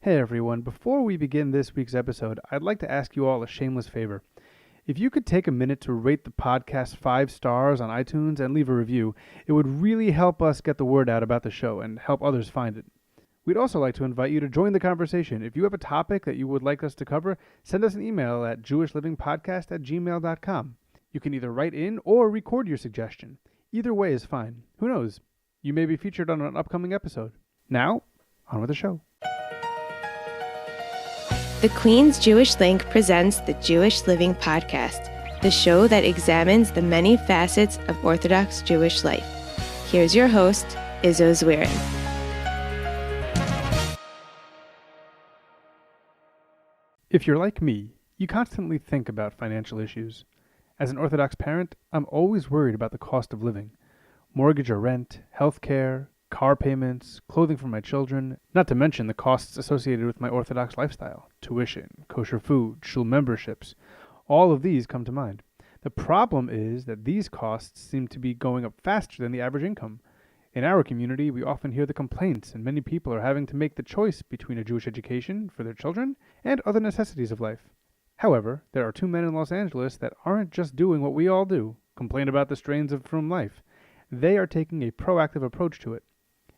Hey everyone, before we begin this week's episode, I'd like to ask you all a shameless favor. If you could take a minute to rate the podcast 5 stars on iTunes and leave a review, it would really help us get the word out about the show and help others find it. We'd also like to invite you to join the conversation. If you have a topic that you would like us to cover, send us an email at jewishlivingpodcast@gmail.com. You can either write in or record your suggestion. Either way is fine. Who knows? You may be featured on an upcoming episode. Now, on with the show. The Queen's Jewish Link presents the Jewish Living Podcast, the show that examines the many facets of Orthodox Jewish life. Here's your host, Izzo Zwirin. If you're like me, you constantly think about financial issues. As an Orthodox parent, I'm always worried about the cost of living. Mortgage or rent, health care, car payments, clothing for my children, not to mention the costs associated with my Orthodox lifestyle, tuition, kosher food, shul memberships. All of these come to mind. The problem is that these costs seem to be going up faster than the average income. In our community, we often hear the complaints, and many people are having to make the choice between a Jewish education for their children and other necessities of life. However, there are two men in Los Angeles that aren't just doing what we all do, complain about the strains of Frum life. They are taking a proactive approach to it.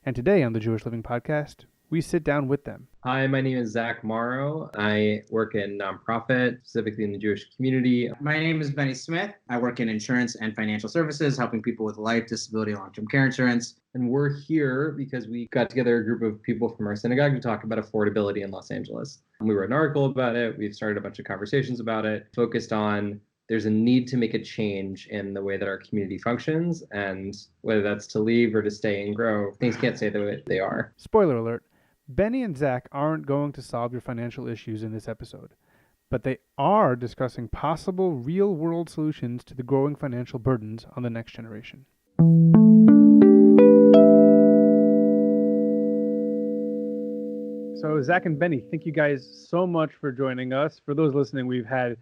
And today on the Jewish Living Podcast, we sit down with them. Hi, my name is Zach Morrow. I work in nonprofit, specifically in the Jewish community. My name is Benny Smith. I work in insurance and financial services, helping people with life, disability, and long-term care insurance. And we're here because we got together a group of people from our synagogue to talk about affordability in Los Angeles. We wrote an article about it. We've started a bunch of conversations about it, focused on there's a need to make a change in the way that our community functions, and whether that's to leave or to stay and grow, things can't stay the way they are. Spoiler alert, Benny and Zach aren't going to solve your financial issues in this episode, but they are discussing possible real-world solutions to the growing financial burdens on the next generation. So Zach and Benny, thank you guys so much for joining us. For those listening, we've had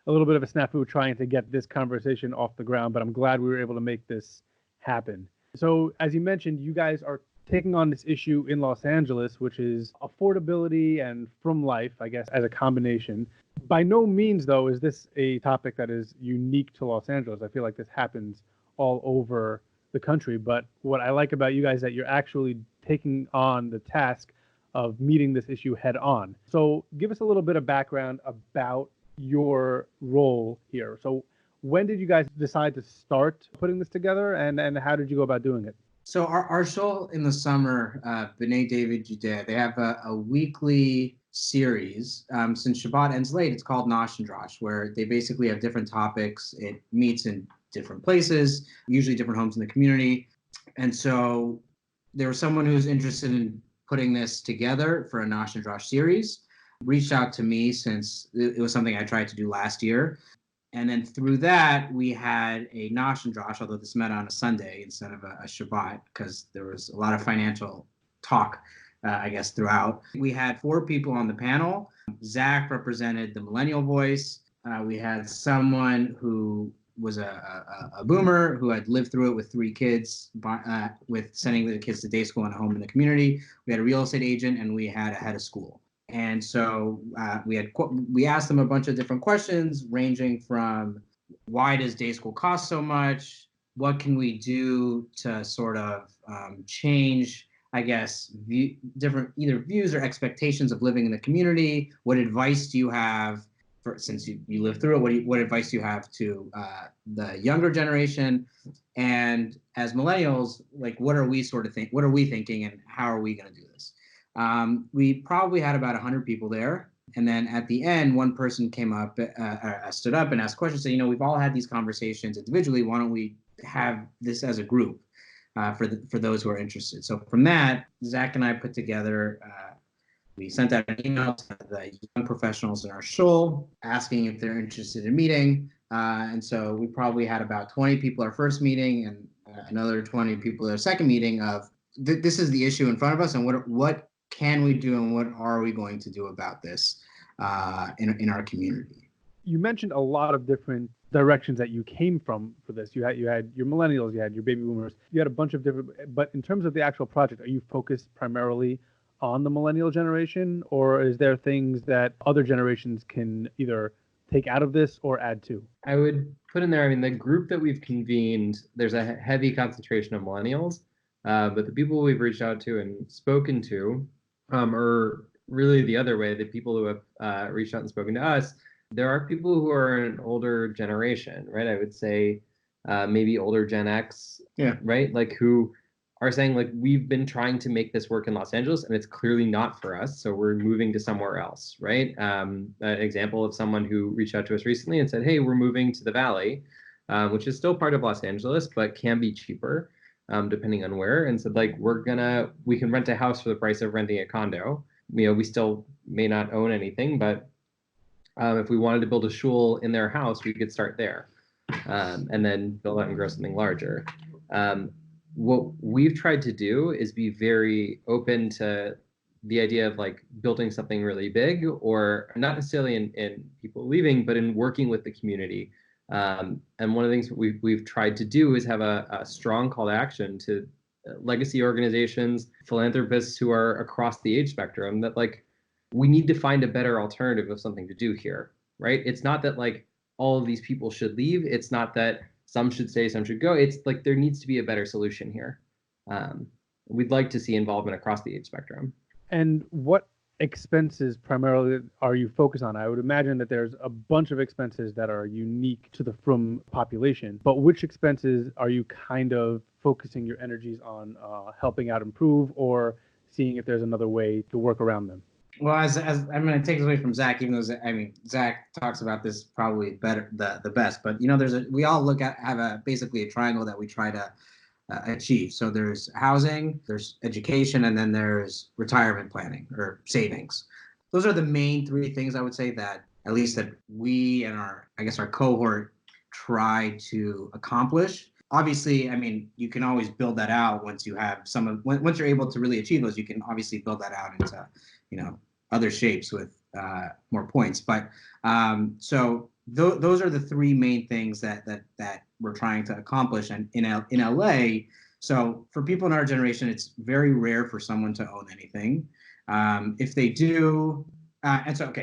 a little bit of a snafu trying to get this conversation off the ground, but I'm glad we were able to make this happen. So as you mentioned, you guys are taking on this issue in Los Angeles, which is affordability and from life, I guess, as a combination. By no means, though, is this a topic that is unique to Los Angeles. I feel like this happens all over the country. But what I like about you guys is that you're actually taking on the task of meeting this issue head on. So give us a little bit of background about your role here. So when did you guys decide to start putting this together, and how did you go about doing it? So our show in the summer, B'nai David Judea, they have a weekly series. Since Shabbat ends late, it's called Nosh and Drosh, where they basically have different topics. It meets in different places, usually different homes in the community. And so there was someone who was interested in putting this together for a Nosh and Drosh series, reached out to me since it was something I tried to do last year. And then through that, we had a Nosh and Drosh, although this met on a Sunday instead of a Shabbat, because there was a lot of financial talk, I guess, throughout. We had 4 people on the panel. Zach represented the millennial voice. We had someone who was a boomer who had lived through it with 3 kids, with sending the kids to day school and a home in the community. We had a real estate agent, and we had a head of school. And so we asked them a bunch of different questions, ranging from why does day school cost so much? What can we do to sort of change, I guess, different either views or expectations of living in the community? What advice do you have since you lived through it? What advice do you have to the younger generation? And as millennials, like, what are we thinking, and how are we going to do this? We probably had about 100 people there. And then at the end, one person came up, stood up and asked questions. So, we've all had these conversations individually. Why don't we have this as a group for those who are interested? So from that, Zach and I put together, we sent out an email to the young professionals in our shul asking if they're interested in meeting. And so we probably had about 20 people our first meeting, and another 20 people at our second meeting of this is the issue in front of us, and what can we do, and what are we going to do about this in our community? You mentioned a lot of different directions that you came from for this. You had your millennials, you had your baby boomers, you had a bunch of different. But in terms of the actual project, are you focused primarily on the millennial generation, or is there things that other generations can either take out of this or add to? I would put in there, I mean, the group that we've convened, there's a heavy concentration of millennials, but the people we've reached out to and spoken to are really the other way. The people who have reached out and spoken to us, there are people who are an older generation, right? I would say maybe older Gen X, right? Like who are saying like we've been trying to make this work in Los Angeles and it's clearly not for us, so we're moving to somewhere else, right? An example of someone who reached out to us recently and said, hey, we're moving to the Valley, which is still part of Los Angeles, but can be cheaper depending on where. And said like we can rent a house for the price of renting a condo. We still may not own anything, but if we wanted to build a shul in their house, we could start there and then build out and grow something larger. What we've tried to do is be very open to the idea of like building something really big, or not necessarily in people leaving, but in working with the community. And one of the things we've tried to do is have a strong call to action to legacy organizations, philanthropists who are across the age spectrum, that like we need to find a better alternative of something to do here, right? It's not that like all of these people should leave. It's not that some should stay, some should go. It's like there needs to be a better solution here. We'd like to see involvement across the age spectrum. And what expenses primarily are you focused on? I would imagine that there's a bunch of expenses that are unique to the Frum population, but which expenses are you kind of focusing your energies on helping out improve, or seeing if there's another way to work around them? Well, as I'm going to take this away from Zach, even though Zach talks about this probably better the best, but we all have basically a triangle that we try to achieve. So there's housing, there's education, and then there's retirement planning or savings. Those are the main three things I would say that at least that we and our cohort try to accomplish. Obviously, I mean, you can always build that out once you have once you're able to really achieve those, you can obviously build that out into, other shapes with more points. But so those are the three main things that we're trying to accomplish. And in LA, so for people in our generation, it's very rare for someone to own anything. If they do, so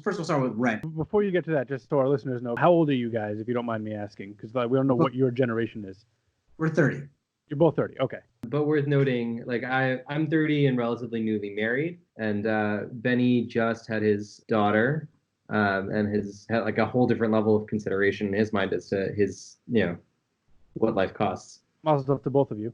first we'll start with rent. Before you get to that, just so our listeners know, how old are you guys, if you don't mind me asking? Because we don't know what your generation is. We're 30. You're both 30. Okay. But worth noting, like I'm 30 and relatively newly married, and Benny just had his daughter, and has had like a whole different level of consideration in his mind as to his, what life costs. Mazel tov to both of you.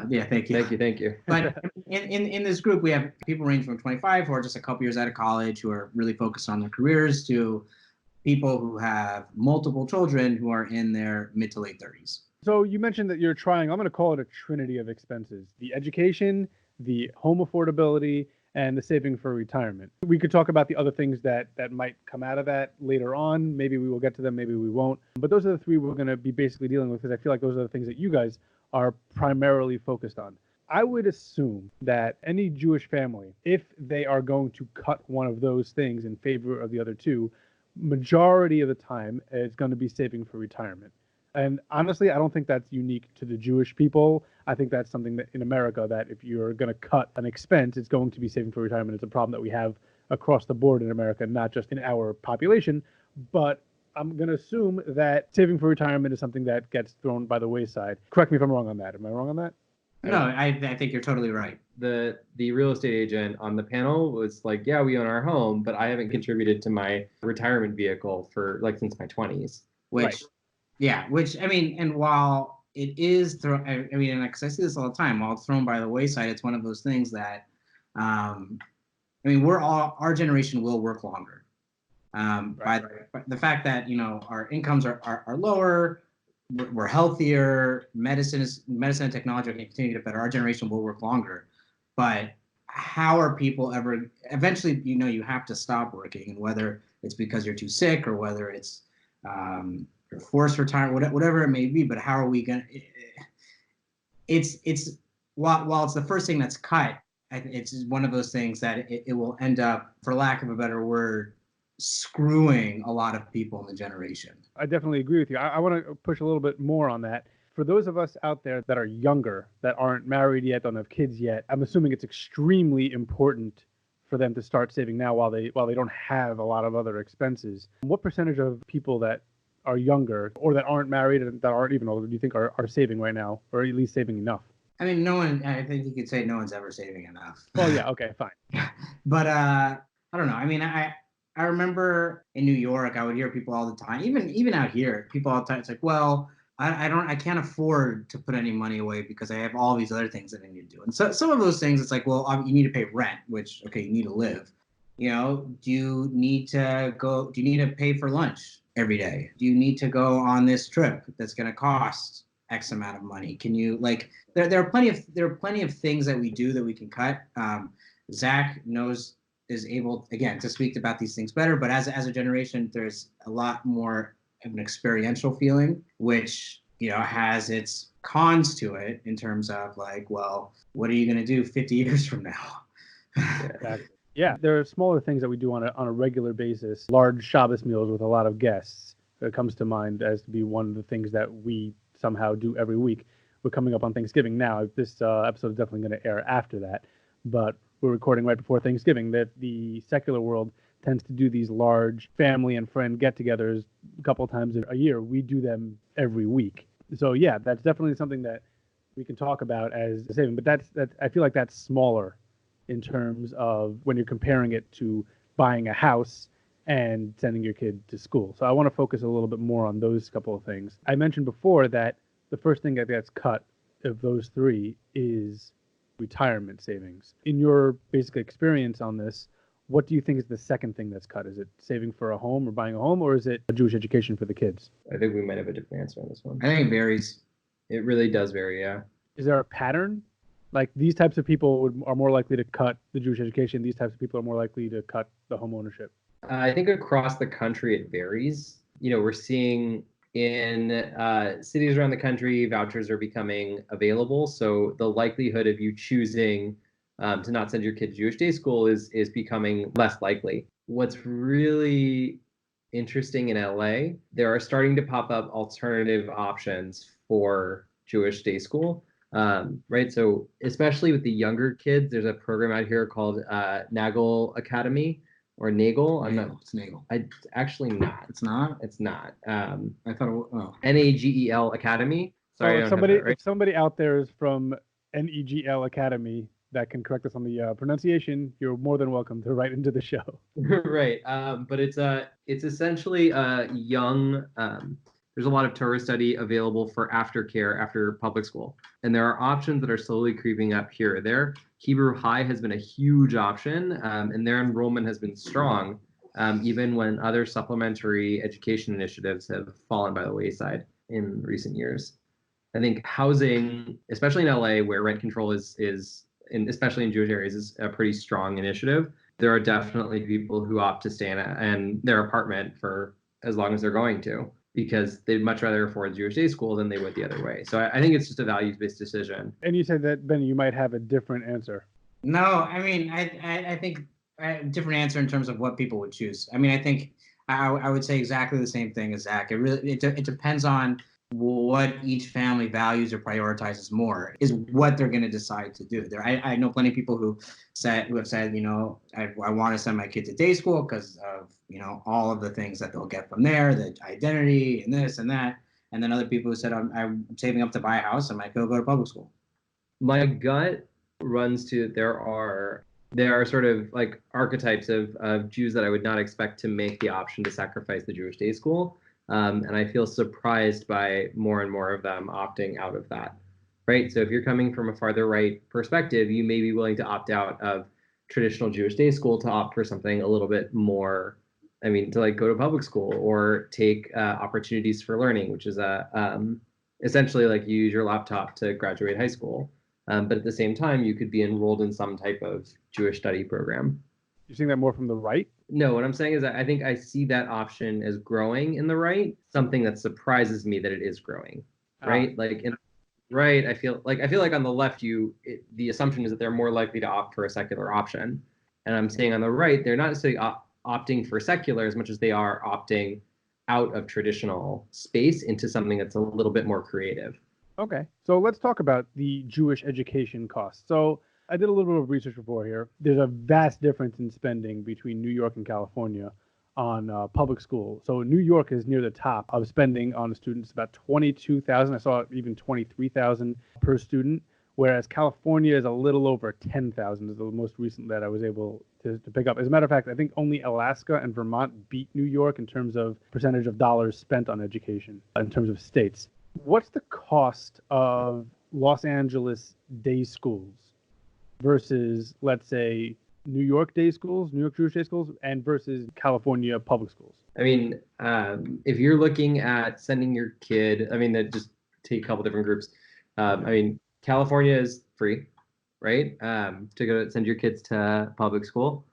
Yeah, thank you. Thank you. But in this group, we have people range from 25 who are just a couple years out of college, who are really focused on their careers, to people who have multiple children who are in their mid to late 30s. So you mentioned that you're trying, I'm going to call it a trinity of expenses: the education, the home affordability, and the saving for retirement. We could talk about the other things that might come out of that later on. Maybe we will get to them, maybe we won't. But those are the three we're going to be basically dealing with, because I feel like those are the things that you guys are primarily focused on. I would assume that any Jewish family, if they are going to cut one of those things in favor of the other two, majority of the time it's going to be saving for retirement. And honestly, I don't think that's unique to the Jewish people. I think that's something that in America, that if you're going to cut an expense, it's going to be saving for retirement. It's a problem that we have across the board in America, not just in our population. But I'm going to assume that saving for retirement is something that gets thrown by the wayside. Correct me if I'm wrong on that. Am I wrong on that? No, I think you're totally right. The real estate agent on the panel was like, yeah, we own our home, but I haven't contributed to my retirement vehicle for like since my 20s. Which I mean, and while it is because I see this all the time, while it's thrown by the wayside, it's one of those things that, our generation will work longer. By the fact that, our incomes are lower, we're healthier, medicine and technology can continue to get better. Our generation will work longer, but how are people ever? Eventually, you have to stop working, and whether it's because you're too sick or whether it's forced retirement, whatever it may be. But how are we gonna? It's while it's the first thing that's cut, it's one of those things that it will end up, for lack of a better word, screwing a lot of people in the generation. I definitely agree with you. I want to push a little bit more on that. For those of us out there that are younger, that aren't married yet, don't have kids yet, I'm assuming it's extremely important for them to start saving now while they don't have a lot of other expenses. What percentage of people that are younger or that aren't married and that aren't even older do you think are saving right now, or at least saving enough? I mean, no one. I think you could say no one's ever saving enough. Well, yeah, okay, fine. But I don't know. I mean, I remember in New York, I would hear people all the time, even out here, people all the time. It's like, well, I can't afford to put any money away because I have all these other things that I need to do. And so some of those things, it's like, well, you need to pay rent, which, okay, you need to live. You know, do you need to pay for lunch every day? Do you need to go on this trip that's going to cost X amount of money? Can you, like, there are plenty of things that we do that we can cut. Zach is able, again, to speak about these things better, but as a generation, there's a lot more of an experiential feeling, which, you know, has its cons to it in terms of, like, well, what are you going to do 50 years from now? Exactly. Yeah, there are smaller things that we do on a regular basis. Large Shabbos meals with a lot of guests. It comes to mind as to be one of the things that we somehow do every week. We're coming up on Thanksgiving now. This episode is definitely going to air after that, but we're recording right before Thanksgiving. That the secular world tends to do these large family and friend get-togethers a couple times a year. We do them every week. So yeah, that's definitely something that we can talk about as a saving. But that's I feel like that's smaller in terms of when you're comparing it to buying a house and sending your kid to school. So I want to focus a little bit more on those couple of things. I mentioned before that the first thing that gets cut of those three is retirement savings. In your basic experience on this, what do you think is the second thing that's cut? Is it saving for a home or buying a home, or is it a Jewish education for the kids? I think we might have a different answer on this one. I think it varies. It really does vary, yeah. Is there a pattern? Like these types of people are more likely to cut the Jewish education. These types of people are more likely to cut the home ownership. I think across the country it varies. You know, we're seeing in cities around the country, vouchers are becoming available. So the likelihood of you choosing to not send your kid to Jewish day school is becoming less likely. What's really interesting in LA, there are starting to pop up alternative options for Jewish day school. Right. So especially with the younger kids, there's a program out here called Nagel Academy or Nagel. It's Nagel. Actually not. It's not? It's not. I thought it was, Nagel Academy. Sorry, if somebody out there is from NEGL Academy that can correct us on the pronunciation, you're more than welcome to write into the show. Right. But it's essentially a young. There's a lot of Torah study available for aftercare after public school. And there are options that are slowly creeping up here or there. Hebrew High has been a huge option, and their enrollment has been strong, even when other supplementary education initiatives have fallen by the wayside in recent years. I think housing, especially in LA, where rent control is especially in Jewish areas, is a pretty strong initiative. There are definitely people who opt to stay in their apartment for as long as they're going to, because they'd much rather afford Jewish day school than they would the other way. So I think it's just a values-based decision. And you said that, Benny, you might have a different answer. No, I mean, I think a different answer in terms of what people would choose. I mean, I think I would say exactly the same thing as Zach. It depends on what each family values or prioritizes more is what they're going to decide to do. I know plenty of people who have said, you know, I want to send my kid to day school because of, you know, all of the things that they'll get from there, the identity and this and that. And then other people who said, I'm saving up to buy a house, I might go to public school. My gut runs to there are sort of like archetypes of Jews that I would not expect to make the option to sacrifice the Jewish day school. And I feel surprised by more and more of them opting out of that, right? So if you're coming from a farther right perspective, you may be willing to opt out of traditional Jewish day school to opt for something a little bit more, to like go to public school or take opportunities for learning, which is essentially like you use your laptop to graduate high school. But at the same time, you could be enrolled in some type of Jewish study program. You're seeing that more from the right? No, what I'm saying is that I think I see that option as growing in the right, something that surprises me that it is growing, right? Like in right, I feel like on the left, the assumption is that they're more likely to opt for a secular option. And I'm saying on the right, they're not necessarily opting for secular as much as they are opting out of traditional space into something that's a little bit more creative. Okay, so let's talk about the Jewish education costs. So I did a little bit of research before here. There's a vast difference in spending between New York and California on public school. So New York is near the top of spending on students, about 22,000. I saw even 23,000 per student, whereas California is a little over 10,000 is the most recent that I was able to pick up. As a matter of fact, I think only Alaska and Vermont beat New York in terms of percentage of dollars spent on education in terms of states. What's the cost of Los Angeles day schools versus, let's say, New York day schools, New York Jewish day schools, and versus California public schools? I mean, if you're looking at sending your kid, I mean, that just take a couple different groups. I mean, California is free, right? To go send your kids to public school.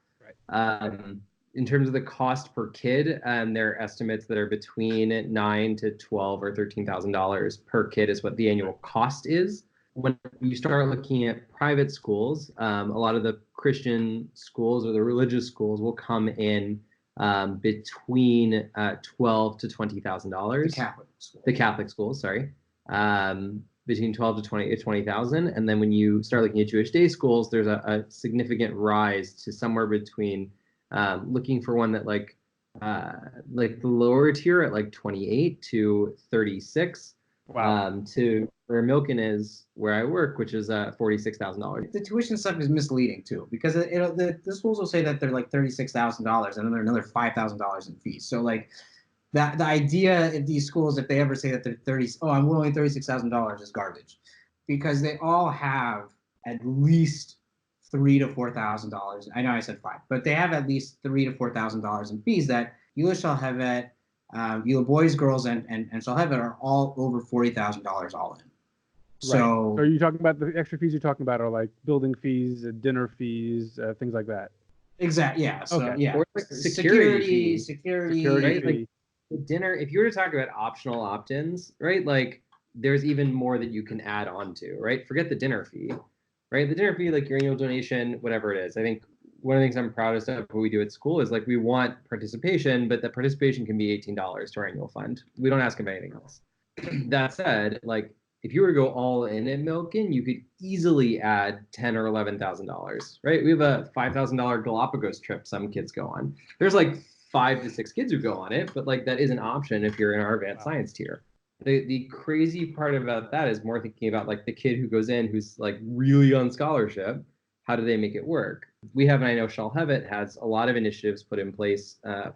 Right. In terms of the cost per kid, there are estimates that are between $9,000 to $12,000 or $13,000 per kid is what the annual cost is. When you start looking at private schools, a lot of the Christian schools or the religious schools will come in between $12,000 to $20,000. The Catholic schools, sorry, between 12 to 20,000. And then when you start looking at Jewish day schools, there's a significant rise to somewhere between looking for one that like the lower tier at like 28 to 36. Wow. To where Milken is, where I work, which is $46,000. The tuition stuff is misleading too, because the schools will say that they're like $36,000, and then they're another $5,000 in fees. So like that the idea of these schools, if they ever say that they're I'm only $36,000, is garbage, because they all have at least $3,000 to $4,000. I know I said five, but they have at least $3,000 to $4,000 in fees that Eula Shalhevet, Eula Boys, Girls, and Shalhevet are all over $40,000 all in. Right. So are you talking about the extra fees you're talking about are like building fees, dinner fees, things like that? Exactly. Yeah. So Okay. yeah. Or like Security, right? fee. Like dinner, if you were to talk about optional opt-ins, right? Like there's even more that you can add on to, right? Forget the dinner fee, right? The dinner fee, like your annual donation, whatever it is. I think one of the things I'm proudest of what we do at school is like we want participation, but the participation can be $18 to our annual fund. We don't ask them anything else. That said, like if you were to go all in at Milken, you could easily add $10,000 or $11,000, right? We have a $5,000 Galapagos trip some kids go on. There's like 5 to 6 kids who go on it, but like that is an option if you're in our advanced science tier. The crazy part about that is more thinking about like the kid who goes in who's like really on scholarship. How do they make it work? We have, and I know Shalhevet has a lot of initiatives put in place to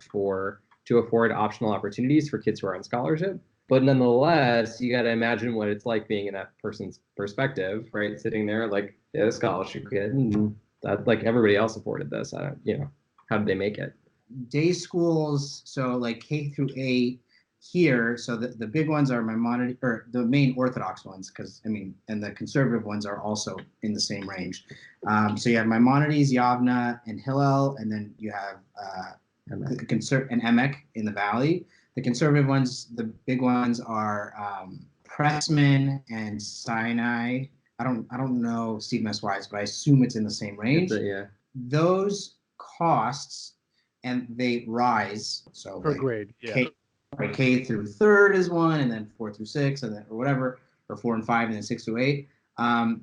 afford optional opportunities for kids who are on scholarship. But nonetheless, you got to imagine what it's like being in that person's perspective, right? Sitting there like, yeah, a scholarship kid, and that like everybody else afforded this. I don't, how did they make it? Day schools, so like K through 8 here. So the big ones are Maimonides, or the main Orthodox ones, because I mean, and the conservative ones are also in the same range. So you have Maimonides, Yavna, and Hillel, and then you have and Emek in the valley. The conservative ones, the big ones are Pressman and Sinai. I don't know Steve Mess-Wise, but I assume it's in the same range. Yeah. Those costs, and they rise. So Per like grade, yeah. K through third is one, and then 4 through 6, and then or whatever, or 4 and 5, and then 6 through 8.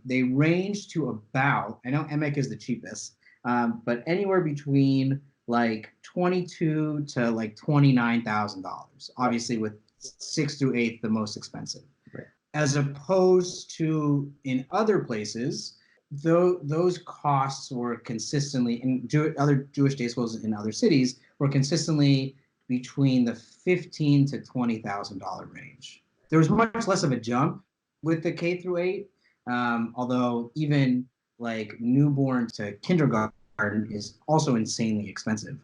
They range to about, I know Emek is the cheapest, but anywhere between like $22,000 to like $29,000. Obviously, with 6 through 8, the most expensive. Right. As opposed to in other places, those costs were consistently in other Jewish day schools in other cities were consistently between the $15,000 to $20,000 range. There was much less of a jump with the K through 8, although even like newborn to kindergarten is also insanely expensive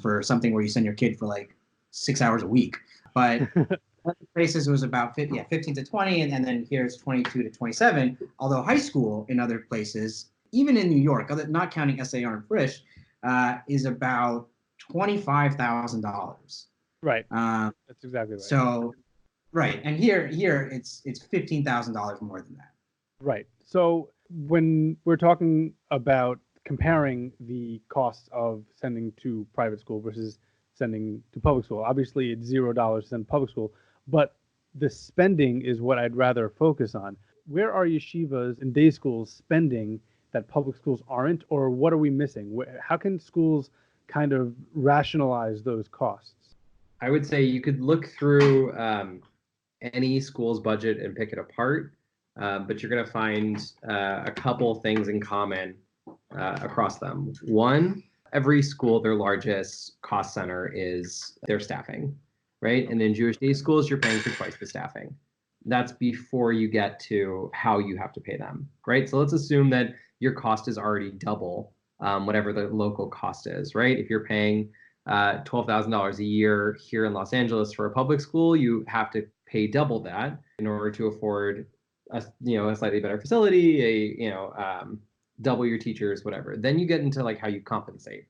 for something where you send your kid for like 6 hours a week. But other places it was about 15 to 20, and then here's 22 to 27. Although high school in other places, even in New York, not counting SAR and Frisch, is about $25,000. Right. That's exactly right. So, right, and here it's $15,000 more than that. Right. So when we're talking about comparing the costs of sending to private school versus sending to public school, obviously it's $0 to send to public school, but the spending is what I'd rather focus on. Where are yeshivas and day schools spending that public schools aren't, or what are we missing? How can schools kind of rationalize those costs? I would say you could look through any school's budget and pick it apart, but you're going to find a couple things in common across them. One, every school, their largest cost center is their staffing, right? And in Jewish day schools, you're paying for twice the staffing. That's before you get to how you have to pay them, right? So let's assume that your cost is already double whatever the local cost is, right? If you're paying $12,000 a year here in Los Angeles for a public school, you have to pay double that in order to afford a slightly better facility, double your teachers, whatever. Then you get into like how you compensate.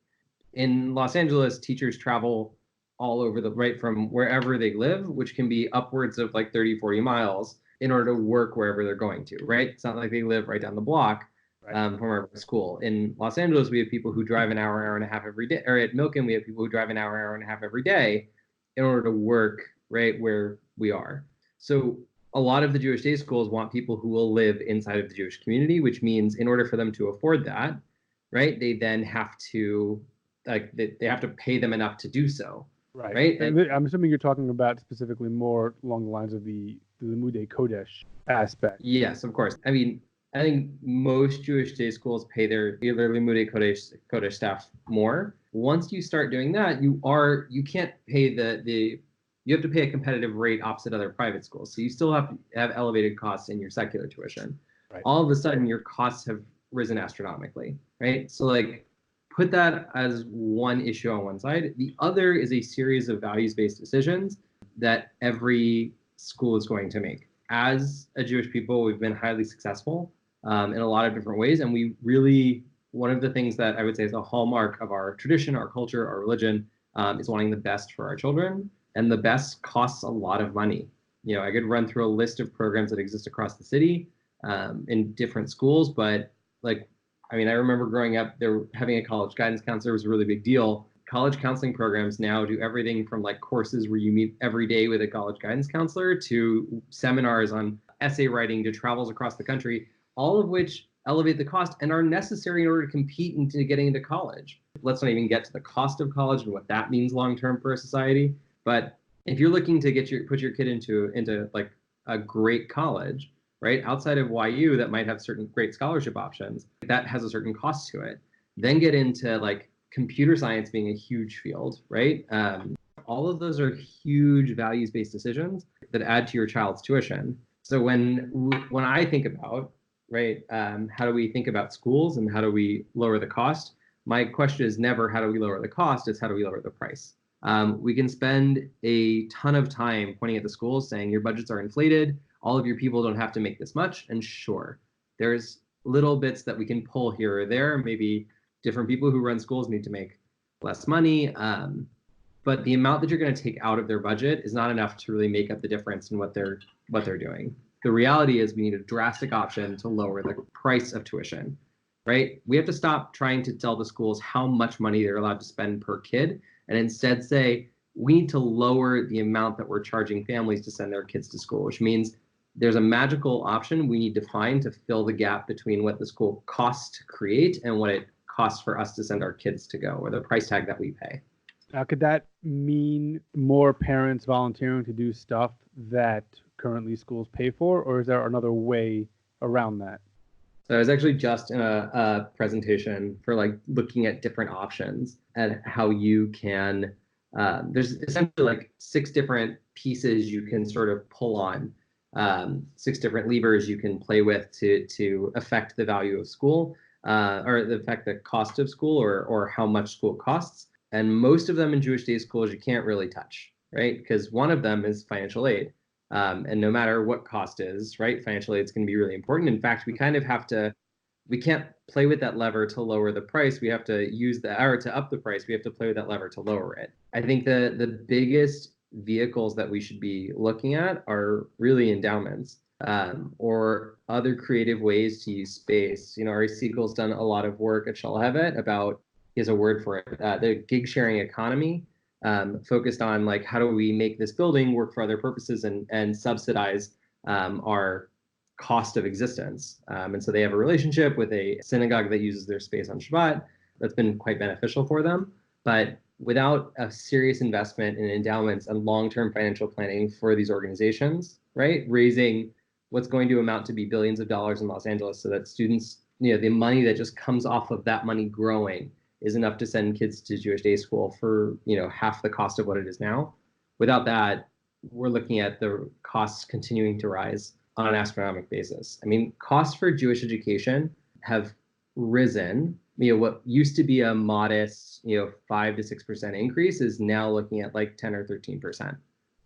In Los Angeles, teachers travel all over right from wherever they live, which can be upwards of like 30, 40 miles in order to work wherever they're going to, right? It's not like they live right down the block from our school. In Los Angeles, we have people who drive an hour and a half every day, or at Milken, we have people who drive an hour and a half every day in order to work right where we are. So a lot of the Jewish day schools want people who will live inside of the Jewish community, which means in order for them to afford that, right, they then have to they have to pay them enough to do so. Right. And I'm assuming you're talking about specifically more along the lines of the Limudei Kodesh aspect. Yes, of course. I mean, I think most Jewish day schools pay their Limudei Kodesh staff more. Once you start doing that, you can't pay you have to pay a competitive rate opposite other private schools. So you still have to have elevated costs in your secular tuition. Right. All of a sudden, your costs have risen astronomically, right? So like, put that as one issue on one side. The other is a series of values-based decisions that every school is going to make. As a Jewish people, we've been highly successful in a lot of different ways. And we really, one of the things that I would say is a hallmark of our tradition, our culture, our religion, is wanting the best for our children. And the best costs a lot of money. I could run through a list of programs that exist across the city in different schools, but I remember growing up, having a college guidance counselor was a really big deal. College counseling programs now do everything from like courses where you meet every day with a college guidance counselor to seminars on essay writing to travels across the country, all of which elevate the cost and are necessary in order to compete into getting into college. Let's not even get to the cost of college and what that means long-term for a society. But if you're looking to put your kid into like a great college, right, outside of YU that might have certain great scholarship options, that has a certain cost to it. Then get into like computer science being a huge field, right? All of those are huge values-based decisions that add to your child's tuition. So when I think about, right, how do we think about schools and how do we lower the cost? My question is never how do we lower the cost, it's how do we lower the price? We can spend a ton of time pointing at the schools saying your budgets are inflated, all of your people don't have to make this much, and sure, there's little bits that we can pull here or there. Maybe different people who run schools need to make less money, but the amount that you're going to take out of their budget is not enough to really make up the difference in what they're doing. The reality is we need a drastic option to lower the price of tuition, right? We have to stop trying to tell the schools how much money they're allowed to spend per kid and instead say, we need to lower the amount that we're charging families to send their kids to school, which means there's a magical option we need to find to fill the gap between what the school costs to create and what it costs for us to send our kids to go, or the price tag that we pay. Now, could that mean more parents volunteering to do stuff that currently schools pay for, or is there another way around that? So I was actually just in a presentation for like looking at different options and how you can, there's essentially like 6 different pieces you can sort of pull on, 6 different levers you can play with to affect the value of school, or affect the cost of school, or how much school costs. And most of them in Jewish day schools you can't really touch, right? Because one of them is financial aid. And no matter what cost is, right, financial aid is going to be really important. In fact, we kind of have to, we can't play with that lever to lower the price. We have to use or to up the price. We have to play with that lever to lower it. I think the biggest vehicles that we should be looking at are really endowments, or other creative ways to use space. Ari Siegel's done a lot of work at Shalhevet about, he has a word for it, the gig sharing economy, focused on like, how do we make this building work for other purposes and subsidize our cost of existence. And so they have a relationship with a synagogue that uses their space on Shabbat. That's been quite beneficial for them. But without a serious investment in endowments and long-term financial planning for these organizations, right, raising what's going to amount to be billions of dollars in Los Angeles so that students, the money that just comes off of that money growing is enough to send kids to Jewish day school for, half the cost of what it is now. Without that, we're looking at the costs continuing to rise on an astronomical basis. I mean, costs for Jewish education have risen. What used to be a modest, 5 to 6% increase is now looking at like 10 or 13%.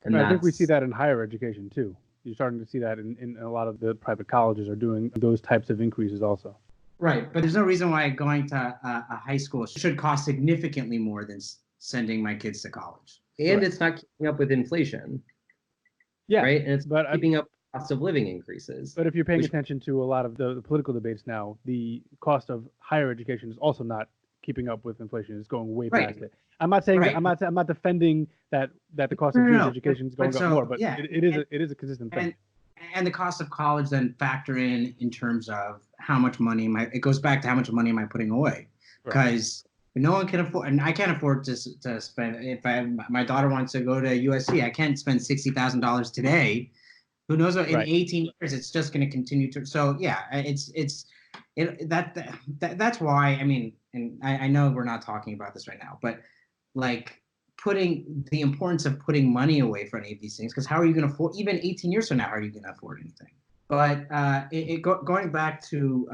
And I think we see that in higher education too. You're starting to see that in a lot of the private colleges are doing those types of increases also. Right, but there's no reason why going to a high school should cost significantly more than sending my kids to college. And it's not keeping up with inflation. Yeah, right, and it's keeping up cost of living increases. But if you're paying attention to a lot of the political debates now, the cost of higher education is also not keeping up with inflation. It's going way past it. I'm not saying that, I'm not defending that the cost of Jewish education is going up more, but it is a consistent thing. And the cost of college then factor in terms of how much money it goes back to how much money am I putting away? Because no one can afford, and I can't afford to spend. If my daughter wants to go to USC, I can't spend $60,000 today. Who knows what in 18 years it's just going to continue to. So yeah, that's why. I mean, and I know we're not talking about this right now, but like putting the importance of putting money away for any of these things, because how are you going to afford, even 18 years from now, how are you going to afford anything? But going back to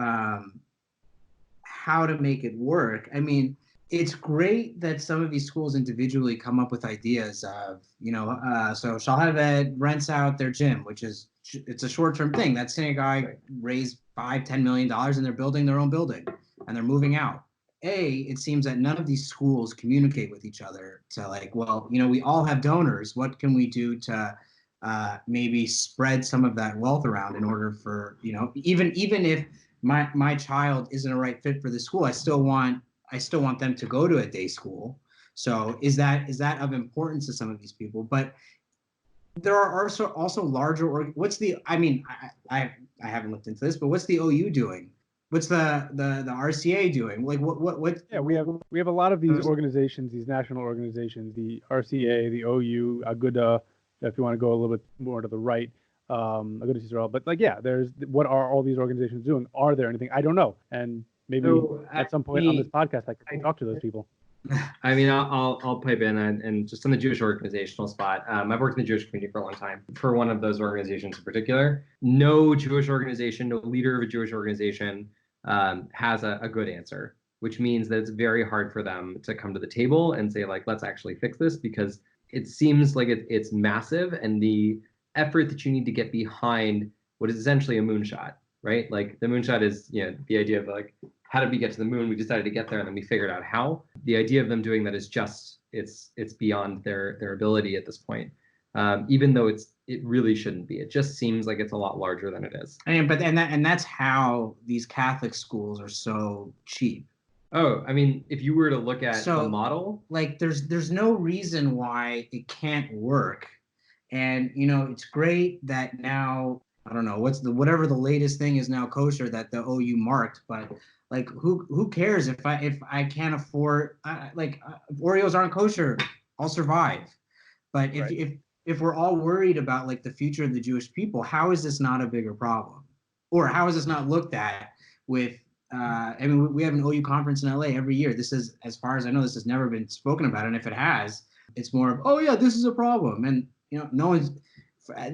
how to make it work, I mean, it's great that some of these schools individually come up with ideas of, so Shalhev Ed rents out their gym, which is, it's a short-term thing. That synagogue raised $5-10 million and they're building their own building and they're moving out. It seems that none of these schools communicate with each other to like, well, we all have donors. What can we do to maybe spread some of that wealth around in order for, even if my child isn't a right fit for the school, I still want them to go to a day school. So is that of importance to some of these people? But there are also larger I haven't looked into this, but what's the OU doing? What's the RCA doing? Like what? Yeah, we have a lot of these organizations, these national organizations, the RCA, the OU, Aguda, if you want to go a little bit more to the right, Aguda Israel. But there's, what are all these organizations doing? Are there anything? I don't know. And maybe at some point on this podcast, I can talk to those people. I mean, I'll pipe in and just on the Jewish organizational spot. I've worked in the Jewish community for a long time. For one of those organizations in particular, no Jewish organization, no leader of a Jewish organization has a good answer, which means that it's very hard for them to come to the table and say, like, let's actually fix this, because it seems like it's massive, and the effort that you need to get behind what is essentially a moonshot, right? Like the moonshot is, the idea of like, how did we get to the moon? We decided to get there and then we figured out how. The idea of them doing that is just, it's beyond their ability at this point. Even though it really shouldn't be. It just seems like it's a lot larger than it is. And that's how these Catholic schools are so cheap. Oh, I mean, if you were to look at the model, like there's no reason why it can't work. And it's great that now, I don't know whatever the latest thing is now kosher that the OU marked, but like who cares if I can't afford if Oreos aren't kosher, I'll survive. But if we're all worried about like the future of the Jewish people, how is this not a bigger problem? Or how is this not looked at with we have an OU conference in LA every year. This is, as far as I know, this has never been spoken about. And if it has, it's more of, oh yeah, this is a problem. And no one's,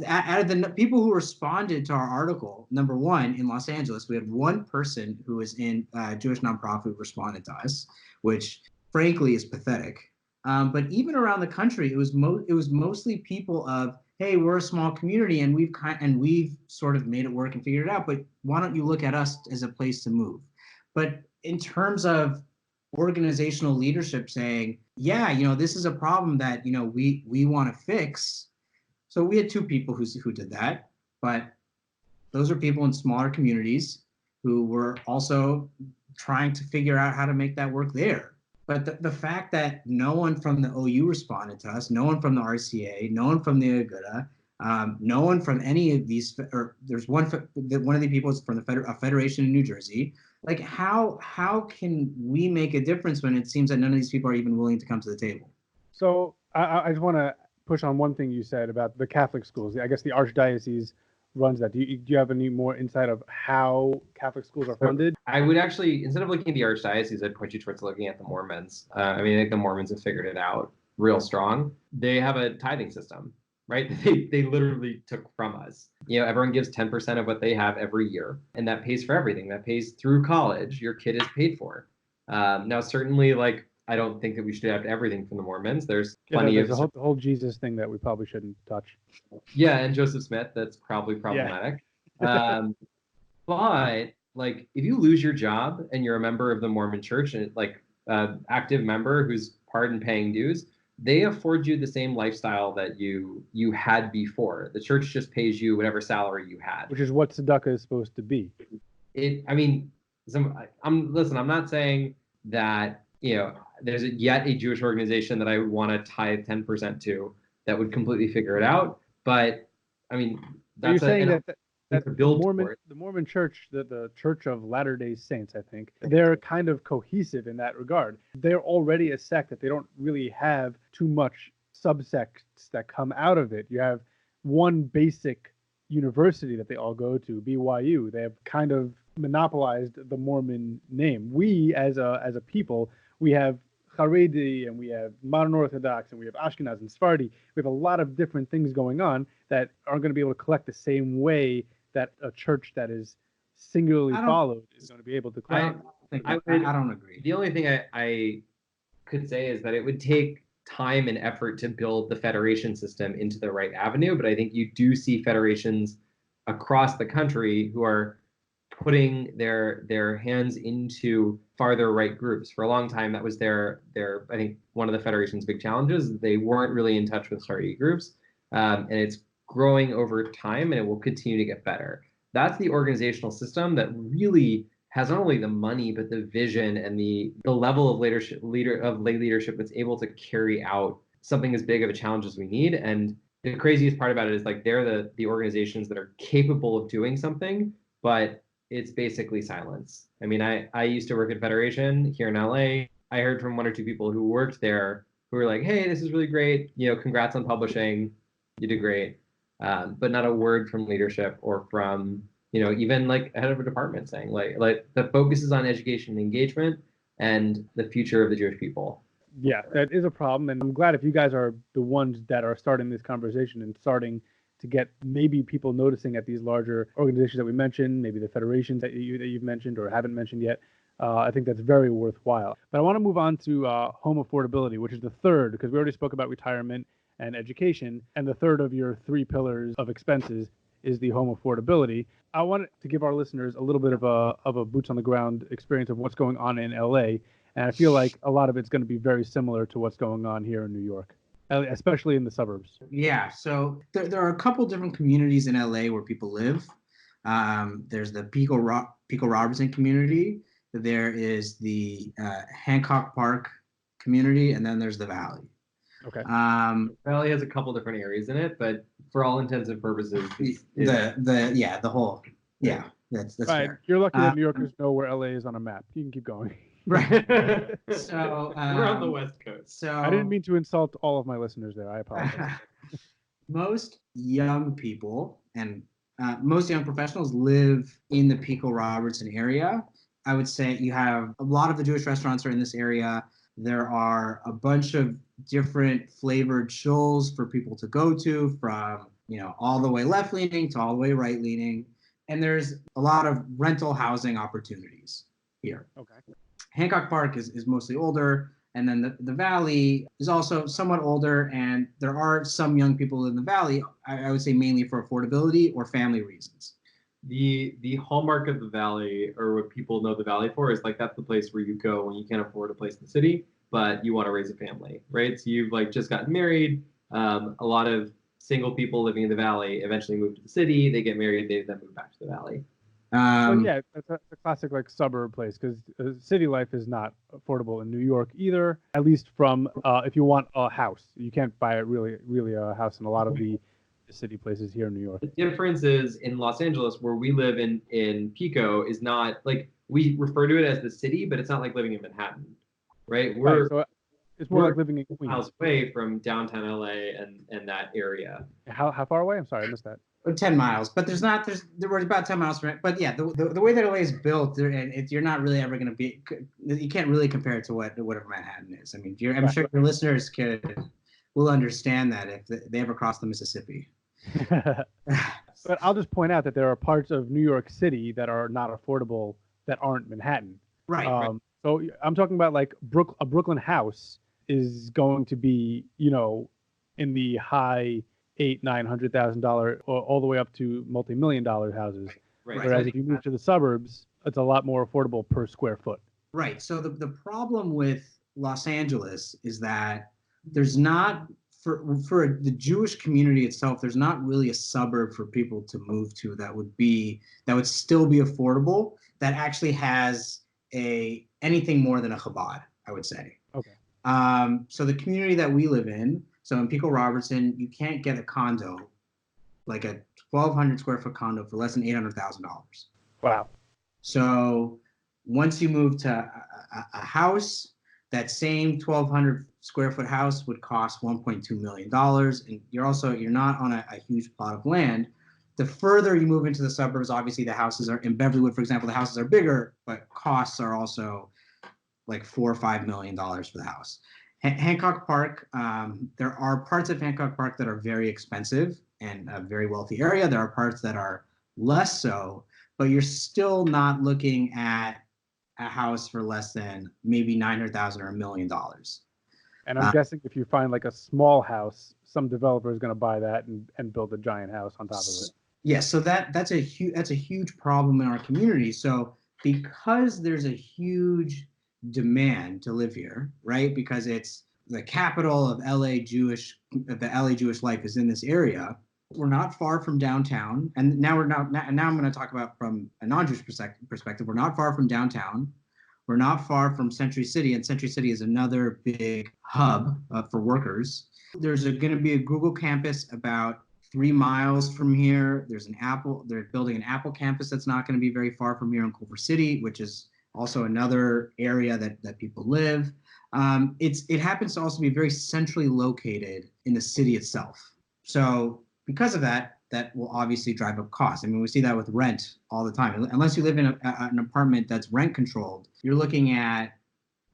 out of the people who responded to our article, number one, in Los Angeles, we had one person who was in a Jewish nonprofit who responded to us, which frankly is pathetic. But even around the country, it was mostly people of, hey, we're a small community and we've sort of made it work and figured it out, but why don't you look at us as a place to move? But in terms of organizational leadership saying, yeah, this is a problem that, we want to fix. So we had two people who did that, but those are people in smaller communities who were also trying to figure out how to make that work there. But the fact that no one from the OU responded to us, no one from the RCA, no one from the Aguda, no one from any of these, or there's one of the people is from a federation in New Jersey. Like, how can we make a difference when it seems that none of these people are even willing to come to the table? So I just want to push on one thing you said about the Catholic schools. I guess the Archdiocese runs that. Do you have any more insight of how Catholic schools are funded? I would actually, instead of looking at the Archdiocese, I'd point you towards looking at the Mormons. I mean, I think the Mormons have figured it out real strong. They have a tithing system, right? They literally took from us. Everyone gives 10% of what they have every year, and that pays for everything. That pays through college. Your kid is paid for. Now, certainly, like, I don't think that we should have everything from the Mormons. There's plenty of the whole Jesus thing that we probably shouldn't touch. Yeah, and Joseph Smith, that's probably problematic. Yeah. But like, if you lose your job and you're a member of the Mormon Church, and like active member who's part in paying dues, they afford you the same lifestyle that you had before. The church just pays you whatever salary you had, which is what tzedakah is supposed to be. I'm not saying that there's yet a Jewish organization that I would want to tithe 10% to that would completely figure it out. But I mean, you're saying that the Mormon Church, the Church of Latter-day Saints, I think, they're kind of cohesive in that regard. They're already a sect that they don't really have too much subsects that come out of it. You have one basic university that they all go to, BYU. They have kind of monopolized the Mormon name. We, as a people, we have Haredi, and we have modern Orthodox, and we have Ashkenaz and Sephardi. We have a lot of different things going on that aren't going to be able to collect the same way that a church that is singularly followed is going to be able to collect. I don't agree. The only thing I could say is that it would take time and effort to build the federation system into the right avenue, but I think you do see federations across the country who are putting their hands into farther right groups. For a long time, that was their I think one of the federation's big challenges. They weren't really in touch with Haredi groups, and it's growing over time, and it will continue to get better. That's the organizational system that really has not only the money but the vision and the level of lay leadership that's able to carry out something as big of a challenge as we need. And the craziest part about it is, like, they're the organizations that are capable of doing something, but it's basically silence. I mean, I used to work at Federation here in LA. I heard from one or two people who worked there who were like, "Hey, this is really great. Congrats on publishing. You did great." But not a word from leadership or from, even like head of a department saying like the focus is on education and engagement and the future of the Jewish people. Yeah, that is a problem. And I'm glad if you guys are the ones that are starting this conversation and starting to get maybe people noticing at these larger organizations that we mentioned, maybe the federations that you've mentioned or haven't mentioned yet. I think that's very worthwhile. But I want to move on to home affordability, which is the third, because we already spoke about retirement and education, and the third of your three pillars of expenses is the home affordability. I want to give our listeners a little bit of a boots on the ground experience of what's going on in LA, and I feel like a lot of it's going to be very similar to what's going on here in New York, especially in the suburbs. Yeah, so there are a couple different communities in LA where people live. There's the Pico Robertson community. There is the Hancock Park community, and then there's the Valley. Okay. Valley has a couple different areas in it, but for all intents and purposes, the whole that's right. Fair. You're lucky that New Yorkers know where LA is on a map. You can keep going. Right. So we're on the West Coast. So I didn't mean to insult all of my listeners there. I apologize. Most young people and most young professionals live in the Pico Robertson area. I would say you have a lot of the Jewish restaurants are in this area. There are a bunch of different flavored shuls for people to go to, from all the way left leaning to all the way right leaning, and there's a lot of rental housing opportunities here. Okay. Hancock Park is mostly older, and then the Valley is also somewhat older, and there are some young people in the Valley. I would say mainly for affordability or family reasons. The hallmark of the Valley, or what people know the Valley for, is like that's the place where you go when you can't afford a place in the city, but you want to raise a family, right? So you've like just gotten married. A lot of single people living in the Valley eventually move to the city. They get married. They then move back to the Valley. Well, Um, yeah, that's a classic like suburb place because city life is not affordable in New York either. At least from if you want a house, you can't buy a really a house in a lot of the city places here in New York. The difference is in Los Angeles, where we live in Pico, is not like we refer to it as the city, but it's not like living in Manhattan, right? Right. We're So it's more we're like living in miles Queens. away from downtown LA and that area. How far away? I'm sorry, I missed that. 10 miles, but there were about 10 miles from it. But yeah, the way that LA is built, and you're not really ever going to be, you can't really compare it to whatever Manhattan is. I mean, I'm Right. sure your listeners will understand that if they ever cross the Mississippi. But I'll just point out that there are parts of New York City that are not affordable that aren't Manhattan. Right. So I'm talking about like a Brooklyn house is going to be, in the high $800,000-900,000 or all the way up to multi-million dollar houses. Right. Whereas if you move to the suburbs, it's a lot more affordable per square foot. Right. So the problem with Los Angeles is that there's not for the Jewish community itself, there's not really a suburb for people to move to that would still be affordable, that actually has anything more than a Chabad, I would say. Okay. So the community that we live in, so in Pico Robertson, you can't get a condo, like a 1,200 square foot condo, for less than $800,000. Wow. So once you move to a house, that same 1,200 square foot house would cost $1.2 million. And you're not on a huge plot of land. The further you move into the suburbs, obviously the houses are in Beverlywood, for example, the houses are bigger, but costs are also like $4 or $5 million for the house. Hancock Park, there are parts of Hancock Park that are very expensive and a very wealthy area. There are parts that are less so, but you're still not looking at a house for less than maybe $900,000 or $1 million. And I'm guessing if you find like a small house, some developer is going to buy that and build a giant house on top of it. Yeah, so that's a huge problem in our community. So because there's a huge demand to live here, right? Because it's the capital of the LA Jewish life is in this area. We're not far from downtown, and now I'm going to talk about from a non-Jewish perspective. We're not far from downtown. We're not far from Century City, and Century City is another big hub for workers. There's going to be a Google campus about 3 miles from here. They're building an Apple campus that's not going to be very far from here in Culver City, which is also another area that people live. It happens to also be very centrally located in the city itself. So because of that will obviously drive up costs. I mean, we see that with rent all the time. Unless you live in an apartment that's rent controlled, you're looking at,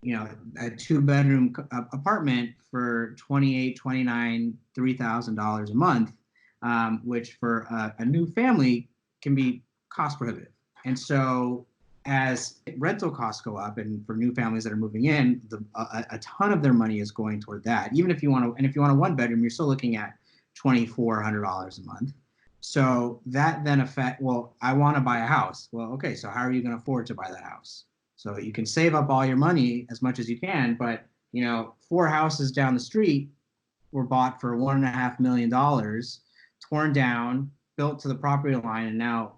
a 2-bedroom apartment for $28,000, $29,000, $3,000 a month, which for a new family can be cost prohibitive. And so as rental costs go up, and for new families that are moving in, a ton of their money is going toward that. Even if you want a 1-bedroom, you're still looking at $2,400 a month. So that then I want to buy a house. Well, okay, so how are you going to afford to buy that house? So you can save up all your money as much as you can, but 4 houses down the street were bought for $1.5 million, torn down, built to the property line, and now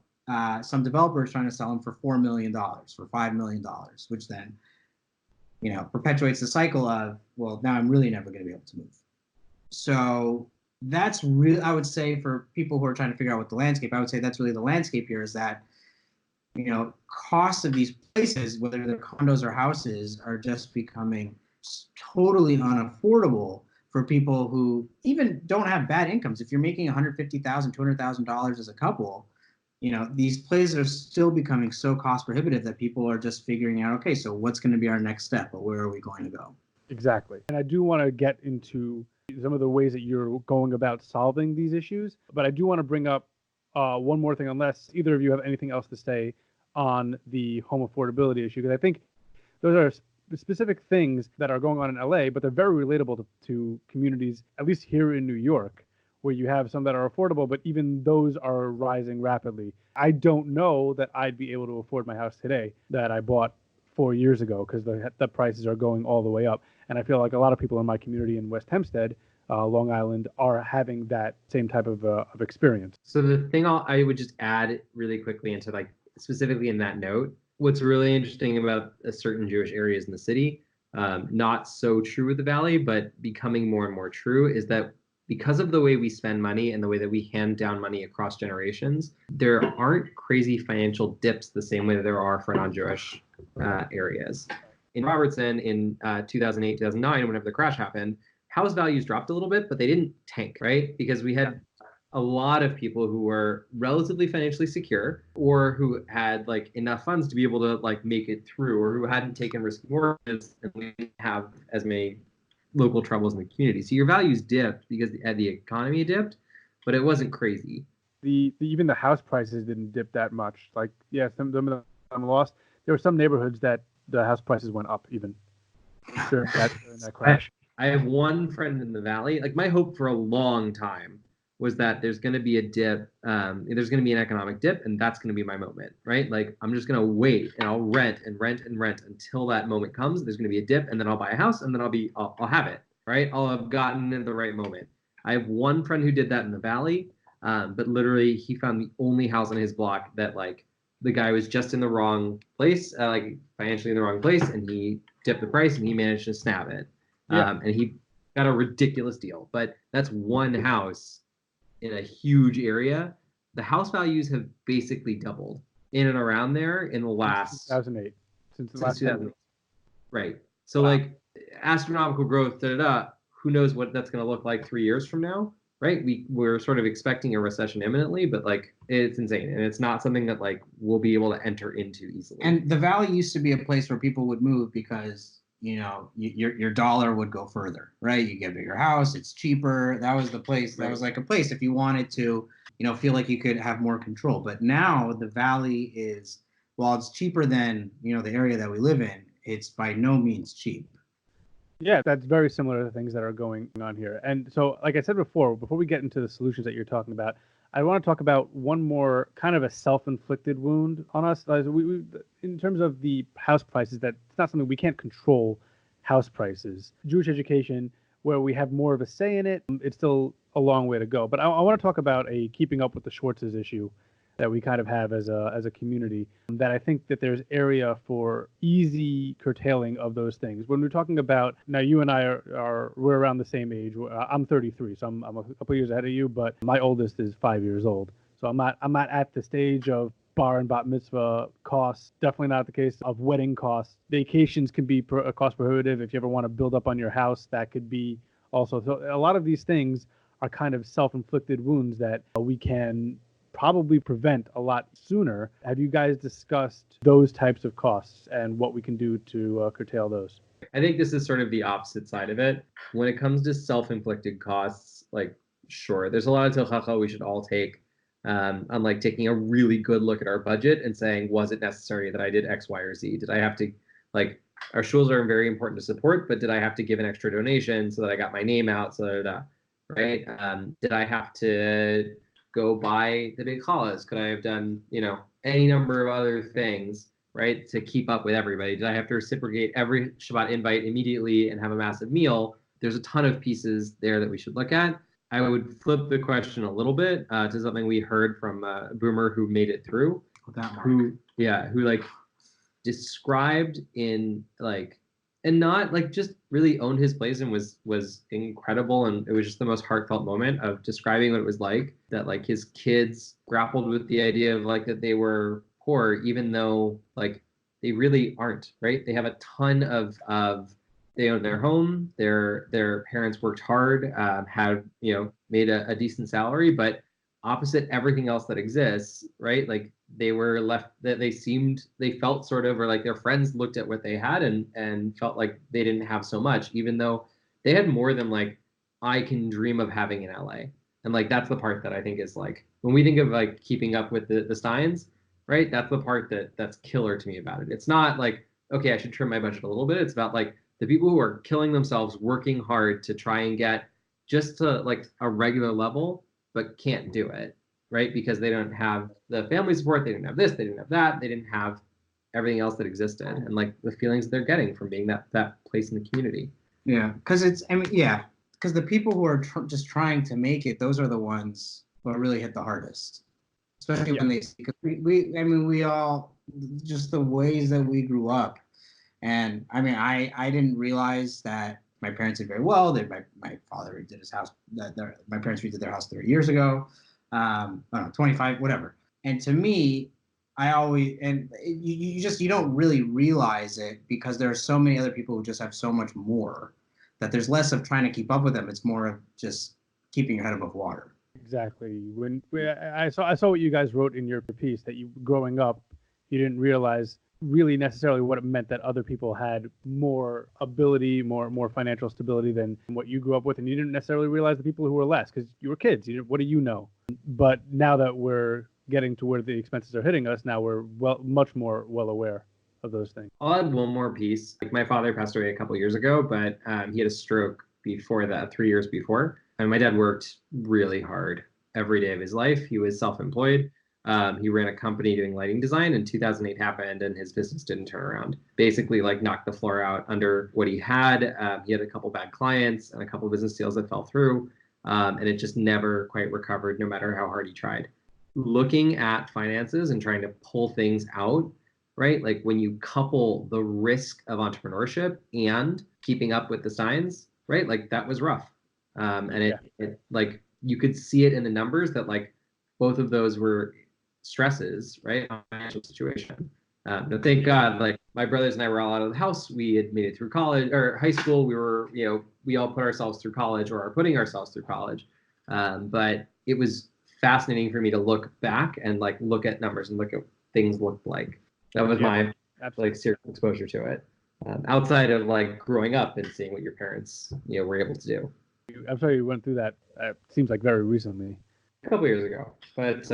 some developers trying to sell them for $4 million, for $5 million, which then perpetuates the cycle of, well, now I'm really never going to be able to move. So that's really, I would say, for people who are trying to figure out what the landscape, I would say that's really the landscape here, is that costs of these places, whether they're condos or houses, are just becoming totally unaffordable for people who even don't have bad incomes. If you're making $150,000, $200,000 as a couple, these places are still becoming so cost prohibitive that people are just figuring out, okay, so what's going to be our next step, or where are we going to go? Exactly. And I do want to get into some of the ways that you're going about solving these issues, but I do want to bring up one more thing, unless either of you have anything else to say on the home affordability issue, because I think those are specific things that are going on in LA, but they're very relatable to communities, at least here in New York, where you have some that are affordable, but even those are rising rapidly. I don't know that I'd be able to afford my house today that I bought 4 years ago, because the prices are going all the way up. And I feel like a lot of people in my community in West Hempstead, Long Island, are having that same type of experience. So the thing I would just add really quickly into like specifically in that note, what's really interesting about certain Jewish areas in the city, not so true with the Valley, but becoming more and more true, is that because of the way we spend money and the way that we hand down money across generations, there aren't crazy financial dips the same way that there are for non-Jewish areas. In Robertson in 2008, 2009, whenever the crash happened, house values dropped a little bit, but they didn't tank, right? Because we had a lot of people who were relatively financially secure or who had like enough funds to be able to like make it through, or who hadn't taken risky mortgages, and we didn't have as many local troubles in the community. So your values dipped because the economy dipped, but it wasn't crazy. Even the house prices didn't dip that much. Like, yeah, some of them lost. There were some neighborhoods that the house prices went up even during that crash. I have one friend in the Valley. Like, my hope for a long time was that there's going to be a dip. There's going to be an economic dip, and that's going to be my moment, right? Like, I'm just going to wait, and I'll rent and rent and rent until that moment comes. There's going to be a dip, and then I'll buy a house, and then I'll have it, right? I'll have gotten in the right moment. I have one friend who did that in the Valley, but literally he found the only house on his block that like the guy was just in the wrong place, like financially in the wrong place, and he dipped the price, and he managed to snap it. Yeah. And he got a ridiculous deal. But that's one house in a huge area. The house values have basically doubled in and around there in the last 2008. Since the last 2008. Right. So like astronomical growth, who knows what that's going to look like 3 years from now, right? We're sort of expecting a recession imminently, but like it's insane, and it's not something that like we'll be able to enter into easily. And the Valley used to be a place where people would move because your dollar would go further, right? You get a bigger house, it's cheaper. That was the place. That was like a place if you wanted to, feel like you could have more control. But now the Valley is, while it's cheaper than, the area that we live in, it's by no means cheap. Yeah, that's very similar to the things that are going on here. And so, like I said before we get into the solutions that you're talking about, I want to talk about one more kind of a self-inflicted wound on us. We in terms of the house prices, that it's not something we can't control. House prices, Jewish education, where we have more of a say in it, it's still a long way to go. But I want to talk about a keeping up with the Schwartzes issue that we kind of have as a community, that I think that there's area for easy curtailing of those things. When we're talking about, now you and I we're around the same age. I'm 33, so I'm a couple years ahead of you, but my oldest is 5 years old. So I'm not at the stage of bar and bat mitzvah costs. Definitely not the case of wedding costs. Vacations can be cost prohibitive. If you ever want to build up on your house, that could be also. So a lot of these things are kind of self-inflicted wounds that we can probably prevent a lot sooner. Have you guys discussed those types of costs and what we can do to curtail those? I think this is sort of the opposite side of it. When it comes to self-inflicted costs, like, sure, there's a lot of tochacha we should all take, on like taking a really good look at our budget and saying, was it necessary that I did X, Y, or Z? Did I have to, like, our shuls are very important to support, but did I have to give an extra donation so that I got my name out, right? Did I have to go buy the big challahs? Could I have done, any number of other things, right, to keep up with everybody? Did I have to reciprocate every Shabbat invite immediately and have a massive meal? There's a ton of pieces there that we should look at. I would flip the question a little bit to something we heard from a boomer who made it through, who like described in like, and not like just really owned his place and was incredible, and it was just the most heartfelt moment of describing what it was like that like his kids grappled with the idea of like that they were poor, even though like they really aren't, right? They have a ton of they own their home, their parents worked hard, have made a decent salary, but opposite everything else that exists, right? Like they were left, that they felt sort of, or like their friends looked at what they had and felt like they didn't have so much, even though they had more than like I can dream of having in LA. And like that's the part that I think is like, when we think of like keeping up with the Steins, right? That's the part that's killer to me about it. It's not like, okay, I should trim my budget a little bit. It's about like the people who are killing themselves, working hard to try and get just to like a regular level, but can't do it, right? Because they don't have the family support, they didn't have this, they didn't have that, they didn't have everything else that existed, and like the feelings they're getting from being that place in the community. Yeah, because because the people who are just trying to make it, those are the ones who are really hit the hardest. especially when they, because I mean, we all, just the ways that we grew up. And I mean, I didn't realize that my parents did very well. That my father redid his house, my parents redid their house 30 years ago. I don't know, 25, whatever. And to me, I always, and you just, you don't really realize it because there are so many other people who just have so much more that there's less of trying to keep up with them. It's more of just keeping your head above water. Exactly. I saw what you guys wrote in your piece, that you, growing up, you didn't realize really necessarily what it meant that other people had more ability, more financial stability than what you grew up with, and you didn't necessarily realize the people who were less because you were kids. What do you know? But now that we're getting to where the expenses are hitting us, now we're much more well aware of those things. I'll add one more piece. Like, my father passed away a couple of years ago, but he had a stroke before that, 3 years before. And my dad worked really hard every day of his life. He was self-employed. He ran a company doing lighting design, and 2008 happened and his business didn't turn around. Basically, like, knocked the floor out under what he had. He had a couple bad clients and a couple business deals that fell through. And it just never quite recovered, no matter how hard he tried. Looking at finances and trying to pull things out, right? Like, when you couple the risk of entrepreneurship and keeping up with the signs, right? Like, that was rough. And it like, you could see it in the numbers that, like, both of those were stresses, right? On the financial situation. No, thank God, like, my brothers and I were all out of the house. We had made it through college or high school. We were, we all put ourselves through college or are putting ourselves through college. But it was fascinating for me to look back and, like, look at numbers and look at things looked like. That was my like serious exposure to it. Outside of, like, growing up and seeing what your parents, were able to do. I'm sorry you went through that. It seems like very recently. A couple years ago, but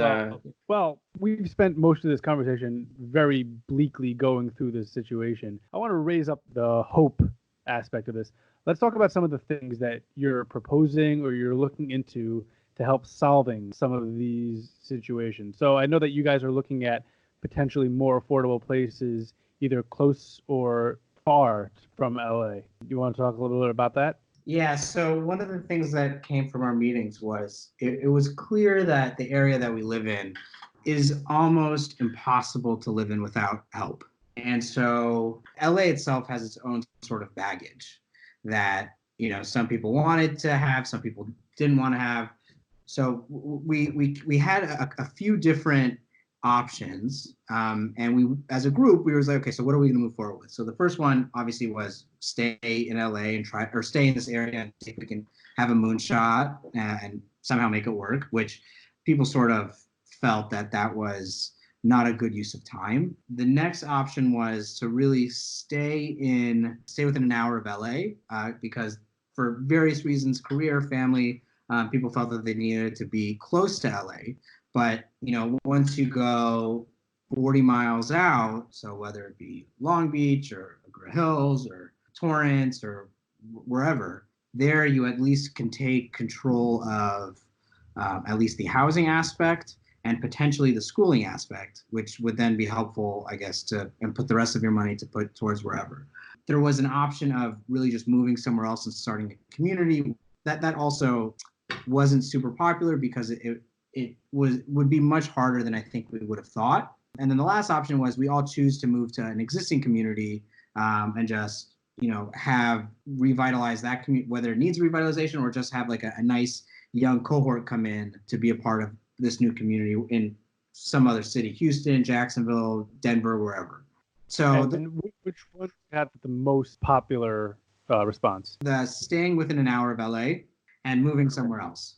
well, we've spent most of this conversation very bleakly going through this situation. I want to raise up the hope aspect of this. Let's talk about some of the things that you're proposing or you're looking into to help solving some of these situations. So I know that you guys are looking at potentially more affordable places, either close or far from LA. You want to talk a little bit about that? Yeah, so one of the things that came from our meetings was it was clear that the area that we live in is almost impossible to live in without help. And so LA itself has its own sort of baggage that, some people wanted to have, some people didn't want to have. So we had a few different options, and we, as a group, we was like, okay, so what are we going to move forward with? So the first one obviously was stay in LA and stay in this area and see if we can have a moonshot and somehow make it work, which people sort of felt that was not a good use of time. The next option was to really stay within an hour of LA, because for various reasons, career, family, people felt that they needed to be close to LA. But, once you go 40 miles out, so whether it be Long Beach or McGraw Hills or Torrance or wherever, there you at least can take control of at least the housing aspect and potentially the schooling aspect, which would then be helpful, I guess, and put the rest of your money to put towards wherever. There was an option of really just moving somewhere else and starting a community. That also wasn't super popular because it would be much harder than I think we would have thought. And then the last option was we all choose to move to an existing community and just, have revitalize that community, whether it needs revitalization or just have like a nice young cohort come in to be a part of this new community in some other city, Houston, Jacksonville, Denver, wherever. So and which one had the most popular response? The staying within an hour of LA and moving somewhere else.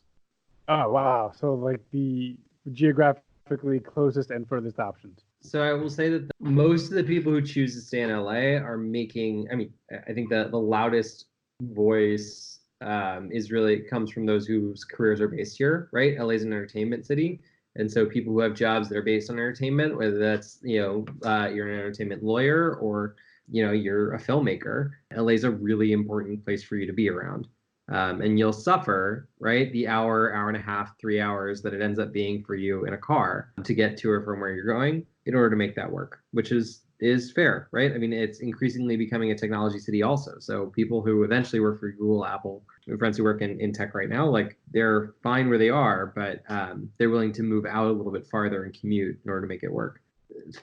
Oh, wow. So like the geographically closest and furthest options. So I will say that most of the people who choose to stay in LA are making, I think the loudest voice comes from those whose careers are based here, right? LA is an entertainment city. And so people who have jobs that are based on entertainment, whether that's, you're an entertainment lawyer or, you're a filmmaker, LA is a really important place for you to be around. And you'll suffer, right, the hour and a half, 3 hours that it ends up being for you in a car to get to or from where you're going in order to make that work, which is is fair, right? I mean, it's increasingly becoming a technology city also. So people who eventually work for Google, Apple, friends who work in tech right now, like they're fine where they are, but they're willing to move out a little bit farther and commute in order to make it work.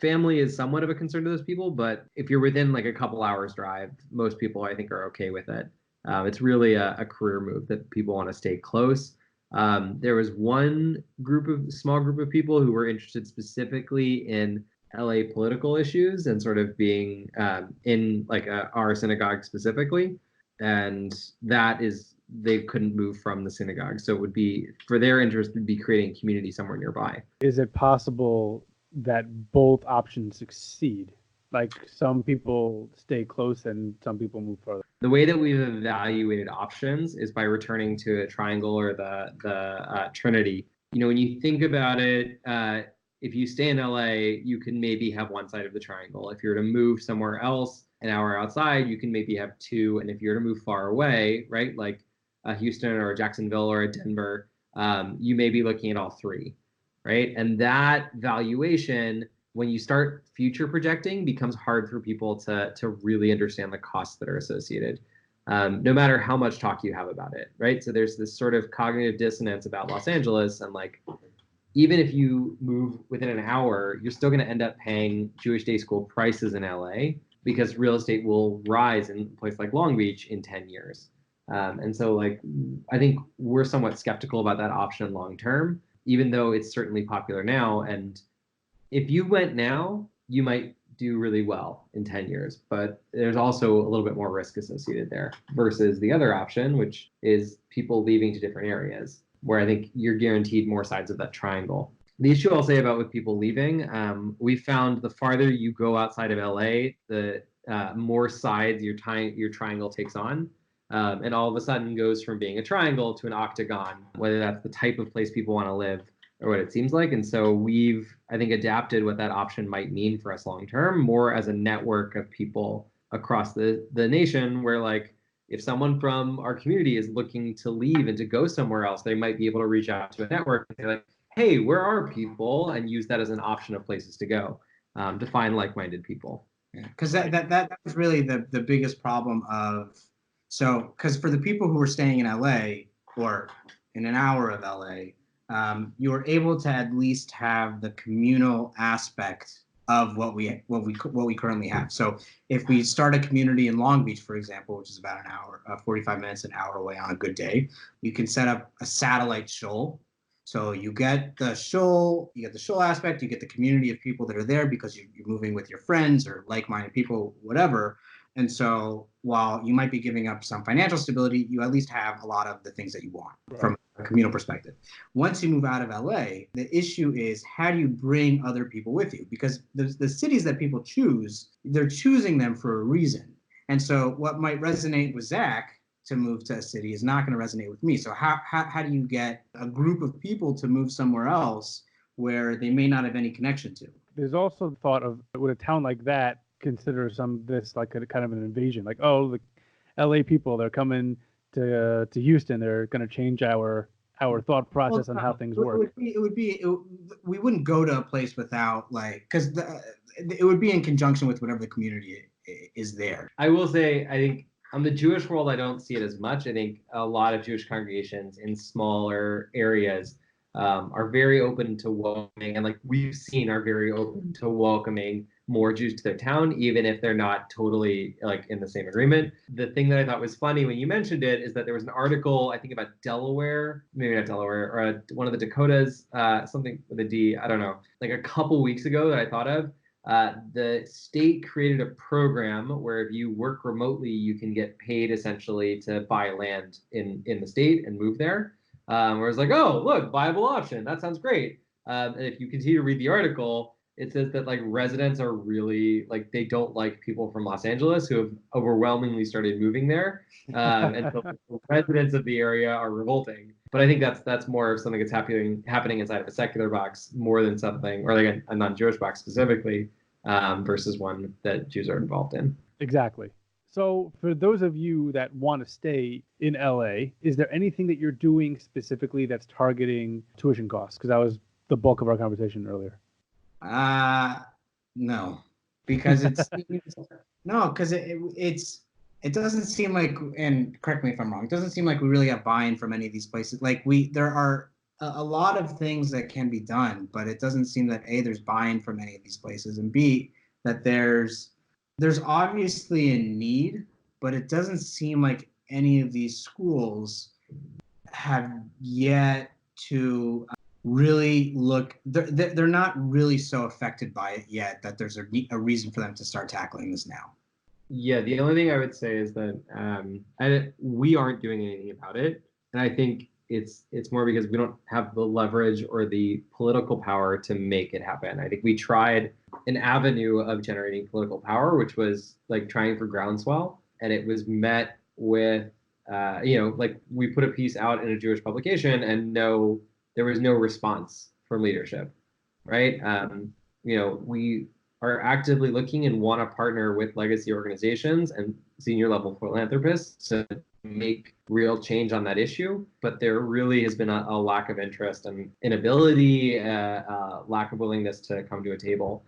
Family is somewhat of a concern to those people, but if you're within like a couple hours drive, most people I think are okay with it. It's really a career move that people want to stay close. There was one small group of people who were interested specifically in LA political issues and sort of being in like our synagogue specifically. And that is, they couldn't move from the synagogue. So it would be, for their interest, would be creating community somewhere nearby. Is it possible that both options succeed? Like some people stay close and some people move further. The way that we've evaluated options is by returning to a triangle or the Trinity. You know, when you think about it, if you stay in LA, you can maybe have one side of the triangle. If you're to move somewhere else, an hour outside, you can maybe have two. And if you're to move far away, right, like Houston or a Jacksonville or a Denver, you may be looking at all three, right? And that valuation, when you start future projecting, becomes hard for people to really understand the costs that are associated, no matter how much talk you have about it, right? So there's this sort of cognitive dissonance about Los Angeles, and like, even if you move within an hour, you're still going to end up paying Jewish day school prices in LA because real estate will rise in a place like Long Beach in 10 years. And so like, I think we're somewhat skeptical about that option long term, even though it's certainly popular now. And if you went now, you might do really well in 10 years, but there's also a little bit more risk associated there versus the other option, which is people leaving to different areas, where I think you're guaranteed more sides of that triangle. The issue I'll say about with people leaving, we found the farther you go outside of LA, the more sides your triangle takes on. And all of a sudden goes from being a triangle to an octagon, whether that's the type of place people want to live or what it seems like. And so we've, I think, adapted what that option might mean for us long term, more as a network of people across the nation, where like, if someone from our community is looking to leave and to go somewhere else, they might be able to reach out to a network and say like, hey, where are people? And use that as an option of places to go, to find like-minded people. Because that was really the biggest problem of, so, because for the people who were staying in LA or in an hour of LA, you were able to at least have the communal aspect of what we currently have. So if we start a community in Long Beach, for example, which is about an hour, 45 minutes, an hour away on a good day, you can set up a satellite shul. So you get the shul, aspect, you get the community of people that are there because you're moving with your friends or like-minded people, whatever. And so while you might be giving up some financial stability, you at least have a lot of the things that you want from a communal perspective. Once you move out of LA, the issue is, how do you bring other people with you? Because the cities that people choose, they're choosing them for a reason. And so what might resonate with Zach to move to a city is not going to resonate with me. So how do you get a group of people to move somewhere else where they may not have any connection to? There's also the thought of, would a town like that consider this like a kind of an invasion? Like, oh, the LA people, they're coming to Houston, they're going to change our thought process on how things work. We wouldn't go to a place without, like, because it would be in conjunction with whatever the community is there. I will say, I think on the Jewish world, I don't see it as much. I think a lot of Jewish congregations in smaller areas are very open to welcoming, and like we've seen, are very open to welcoming more Jews to their town, even if they're not totally like in the same agreement. The thing that I thought was funny when you mentioned it is that there was an article, I think about Delaware, maybe not Delaware, or one of the Dakotas, something with a D, I don't know, like a couple weeks ago that I thought of. The state created a program where if you work remotely, you can get paid essentially to buy land in the state and move there. Where it's like, oh, look, viable option. That sounds great. And if you continue to read the article, it says that like residents are really like, they don't like people from Los Angeles who have overwhelmingly started moving there. And so the residents of the area are revolting. But I think that's more of something that's happening inside of a secular box more than something, or like a non-Jewish box specifically, versus one that Jews are involved in. Exactly. So for those of you that want to stay in LA, is there anything that you're doing specifically that's targeting tuition costs? Because that was the bulk of our conversation earlier. No. because it's no, because it doesn't seem like, and correct me if I'm wrong, it doesn't seem like we really have buy-in from any of these places. Like there are a lot of things that can be done, but it doesn't seem that A, there's buy-in from any of these places, and B, that there's obviously a need, but it doesn't seem like any of these schools have yet to really look. They're not really so affected by it yet that there's a reason for them to start tackling this now. Yeah, the only thing I would say is that we aren't doing anything about it, and I think it's more because we don't have the leverage or the political power to make it happen. I think we tried an avenue of generating political power, which was like trying for groundswell, and it was met with like we put a piece out in a Jewish publication, and there was no response from leadership, right? We are actively looking and want to partner with legacy organizations and senior level philanthropists to make real change on that issue. But there really has been a lack of interest and inability, lack of willingness to come to a table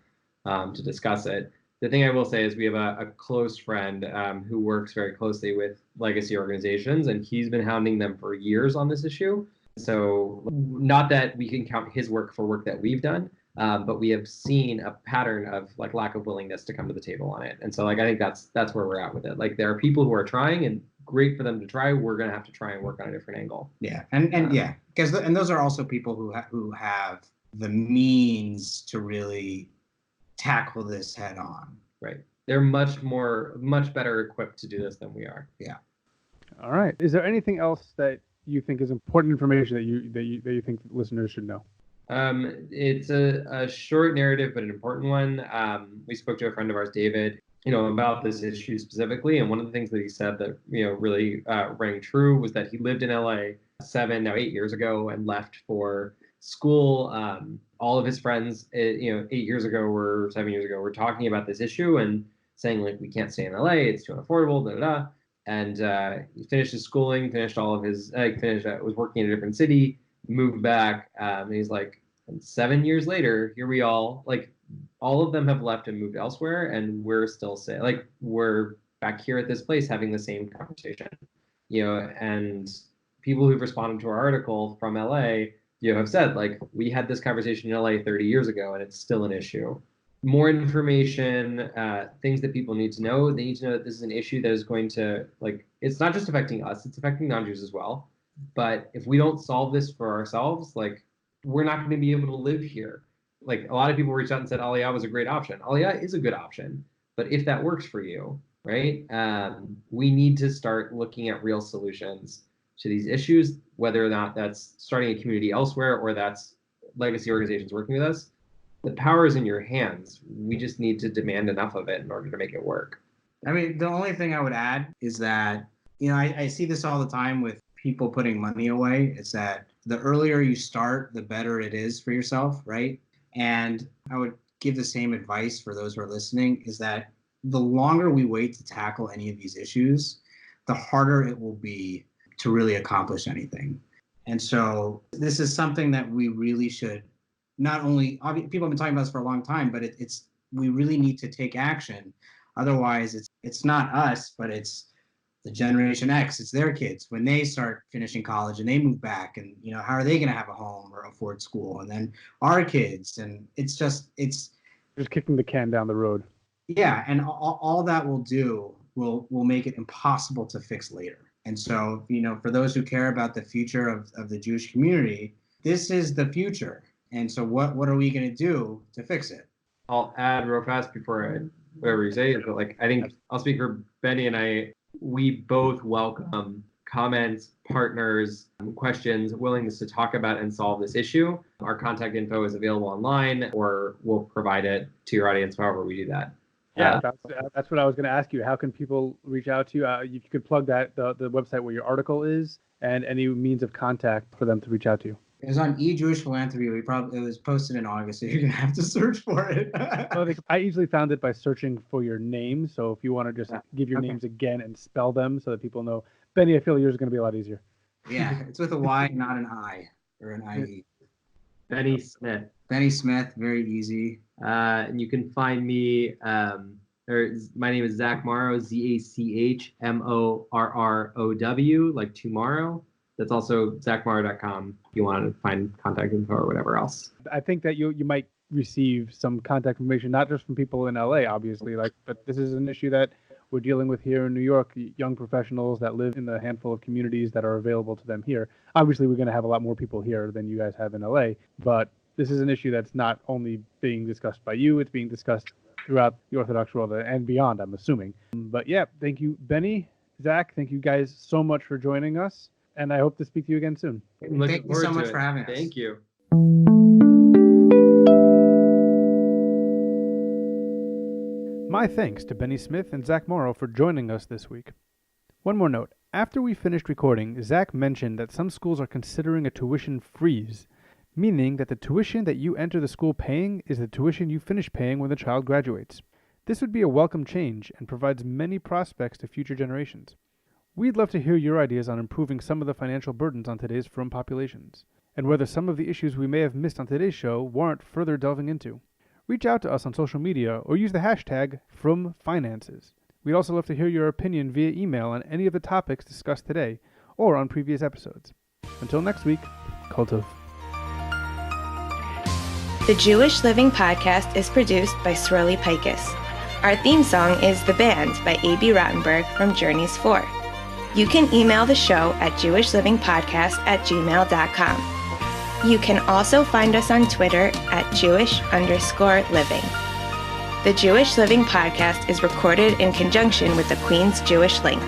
to discuss it. The thing I will say is we have a close friend who works very closely with legacy organizations, and he's been hounding them for years on this issue. So not that we can count his work for work that we've done, but we have seen a pattern of like lack of willingness to come to the table on it. And so like I think that's where we're at with it. Like there are people who are trying, and great for them to try. We're gonna have to try and work on a different angle. Yeah, and yeah, because those are also people who have the means to really tackle this head on. Right. They're much better equipped to do this than we are. Yeah. All right. Is there anything else that you think is important information that you think listeners should know? It's a short narrative, but an important one. We spoke to a friend of ours, David, about this issue specifically. And one of the things that he said that, really rang true was that he lived in LA 8 years ago and left for school. All of his friends, 8 years ago or 7 years ago, were talking about this issue and saying like, we can't stay in LA, it's too unaffordable, da da da. And he finished his schooling, finished all of his, was working in a different city, moved back. And he's like, and 7 years later, here we all of them have left and moved elsewhere, and we're still we're back here at this place having the same conversation, and people who've responded to our article from LA, have said like, we had this conversation in LA 30 years ago and it's still an issue. More information, things that people need to know. They need to know that this is an issue that is going to it's not just affecting us, it's affecting non-Jews as well. But if we don't solve this for ourselves, we're not going to be able to live here. A lot of people reached out and said Aliyah was a great option. Aliyah is a good option, but if that works for you, right, we need to start looking at real solutions to these issues, whether or not that's starting a community elsewhere or that's legacy organizations working with us. The power is in your hands. We just need to demand enough of it in order to make it work. I mean, the only thing I would add is that, I see this all the time with people putting money away. It's that the earlier you start, the better it is for yourself, right? And I would give the same advice for those who are listening, is that the longer we wait to tackle any of these issues, the harder it will be to really accomplish anything. And so this is something that we really should not only, people have been talking about this for a long time, but we really need to take action. Otherwise, it's not us, but it's the Generation X, it's their kids when they start finishing college and they move back, and how are they going to have a home or afford school? And then our kids, and it's just kicking the can down the road. Yeah, and all that will do will make it impossible to fix later. And so, for those who care about the future of the Jewish community, this is the future. And so what are we going to do to fix it? I'll add real fast before whatever you say, but I think I'll speak for Benny and I. We both welcome comments, partners, questions, willingness to talk about and solve this issue. Our contact info is available online, or we'll provide it to your audience however we do that. Yeah, that's what I was going to ask you. How can people reach out to you? If you could plug the website where your article is and any means of contact for them to reach out to you. It was on Jewish Philanthropy. It was posted in August, so you're gonna have to search for it. I easily found it by searching for your name. So if you want to just give your names again and spell them so that people know, Benny, I feel yours is going to be a lot easier. Yeah, it's with a Y, not an I or an IE. Benny Smith. Benny Smith, very easy. And you can find me, my name is Zach Morrow, ZachMorrow, like tomorrow. That's also zachmorrow.com if you want to find contact info or whatever else. I think that you might receive some contact information, not just from people in LA, obviously, but this is an issue that we're dealing with here in New York, young professionals that live in the handful of communities that are available to them here. Obviously, we're going to have a lot more people here than you guys have in LA, but this is an issue that's not only being discussed by you, it's being discussed throughout the Orthodox world and beyond, I'm assuming. But yeah, thank you, Benny, Zach, thank you guys so much for joining us, and I hope to speak to you again soon. Thank you so much for having us. Thank you. My thanks to Benny Smith and Zach Morrow for joining us this week. One more note. After we finished recording, Zach mentioned that some schools are considering a tuition freeze, meaning that the tuition that you enter the school paying is the tuition you finish paying when the child graduates. This would be a welcome change and provides many prospects to future generations. We'd love to hear your ideas on improving some of the financial burdens on today's Frum populations, and whether some of the issues we may have missed on today's show warrant further delving into. Reach out to us on social media or use the hashtag FrumFinances. We'd also love to hear your opinion via email on any of the topics discussed today or on previous episodes. Until next week, Kol Tov. The Jewish Living Podcast is produced by Swirly Pikus. Our theme song is The Band by A.B. Rottenberg from Journeys 4. You can email the show at jewishlivingpodcast@gmail.com. You can also find us on Twitter at Jewish_living. The Jewish Living Podcast is recorded in conjunction with the Queen's Jewish Link.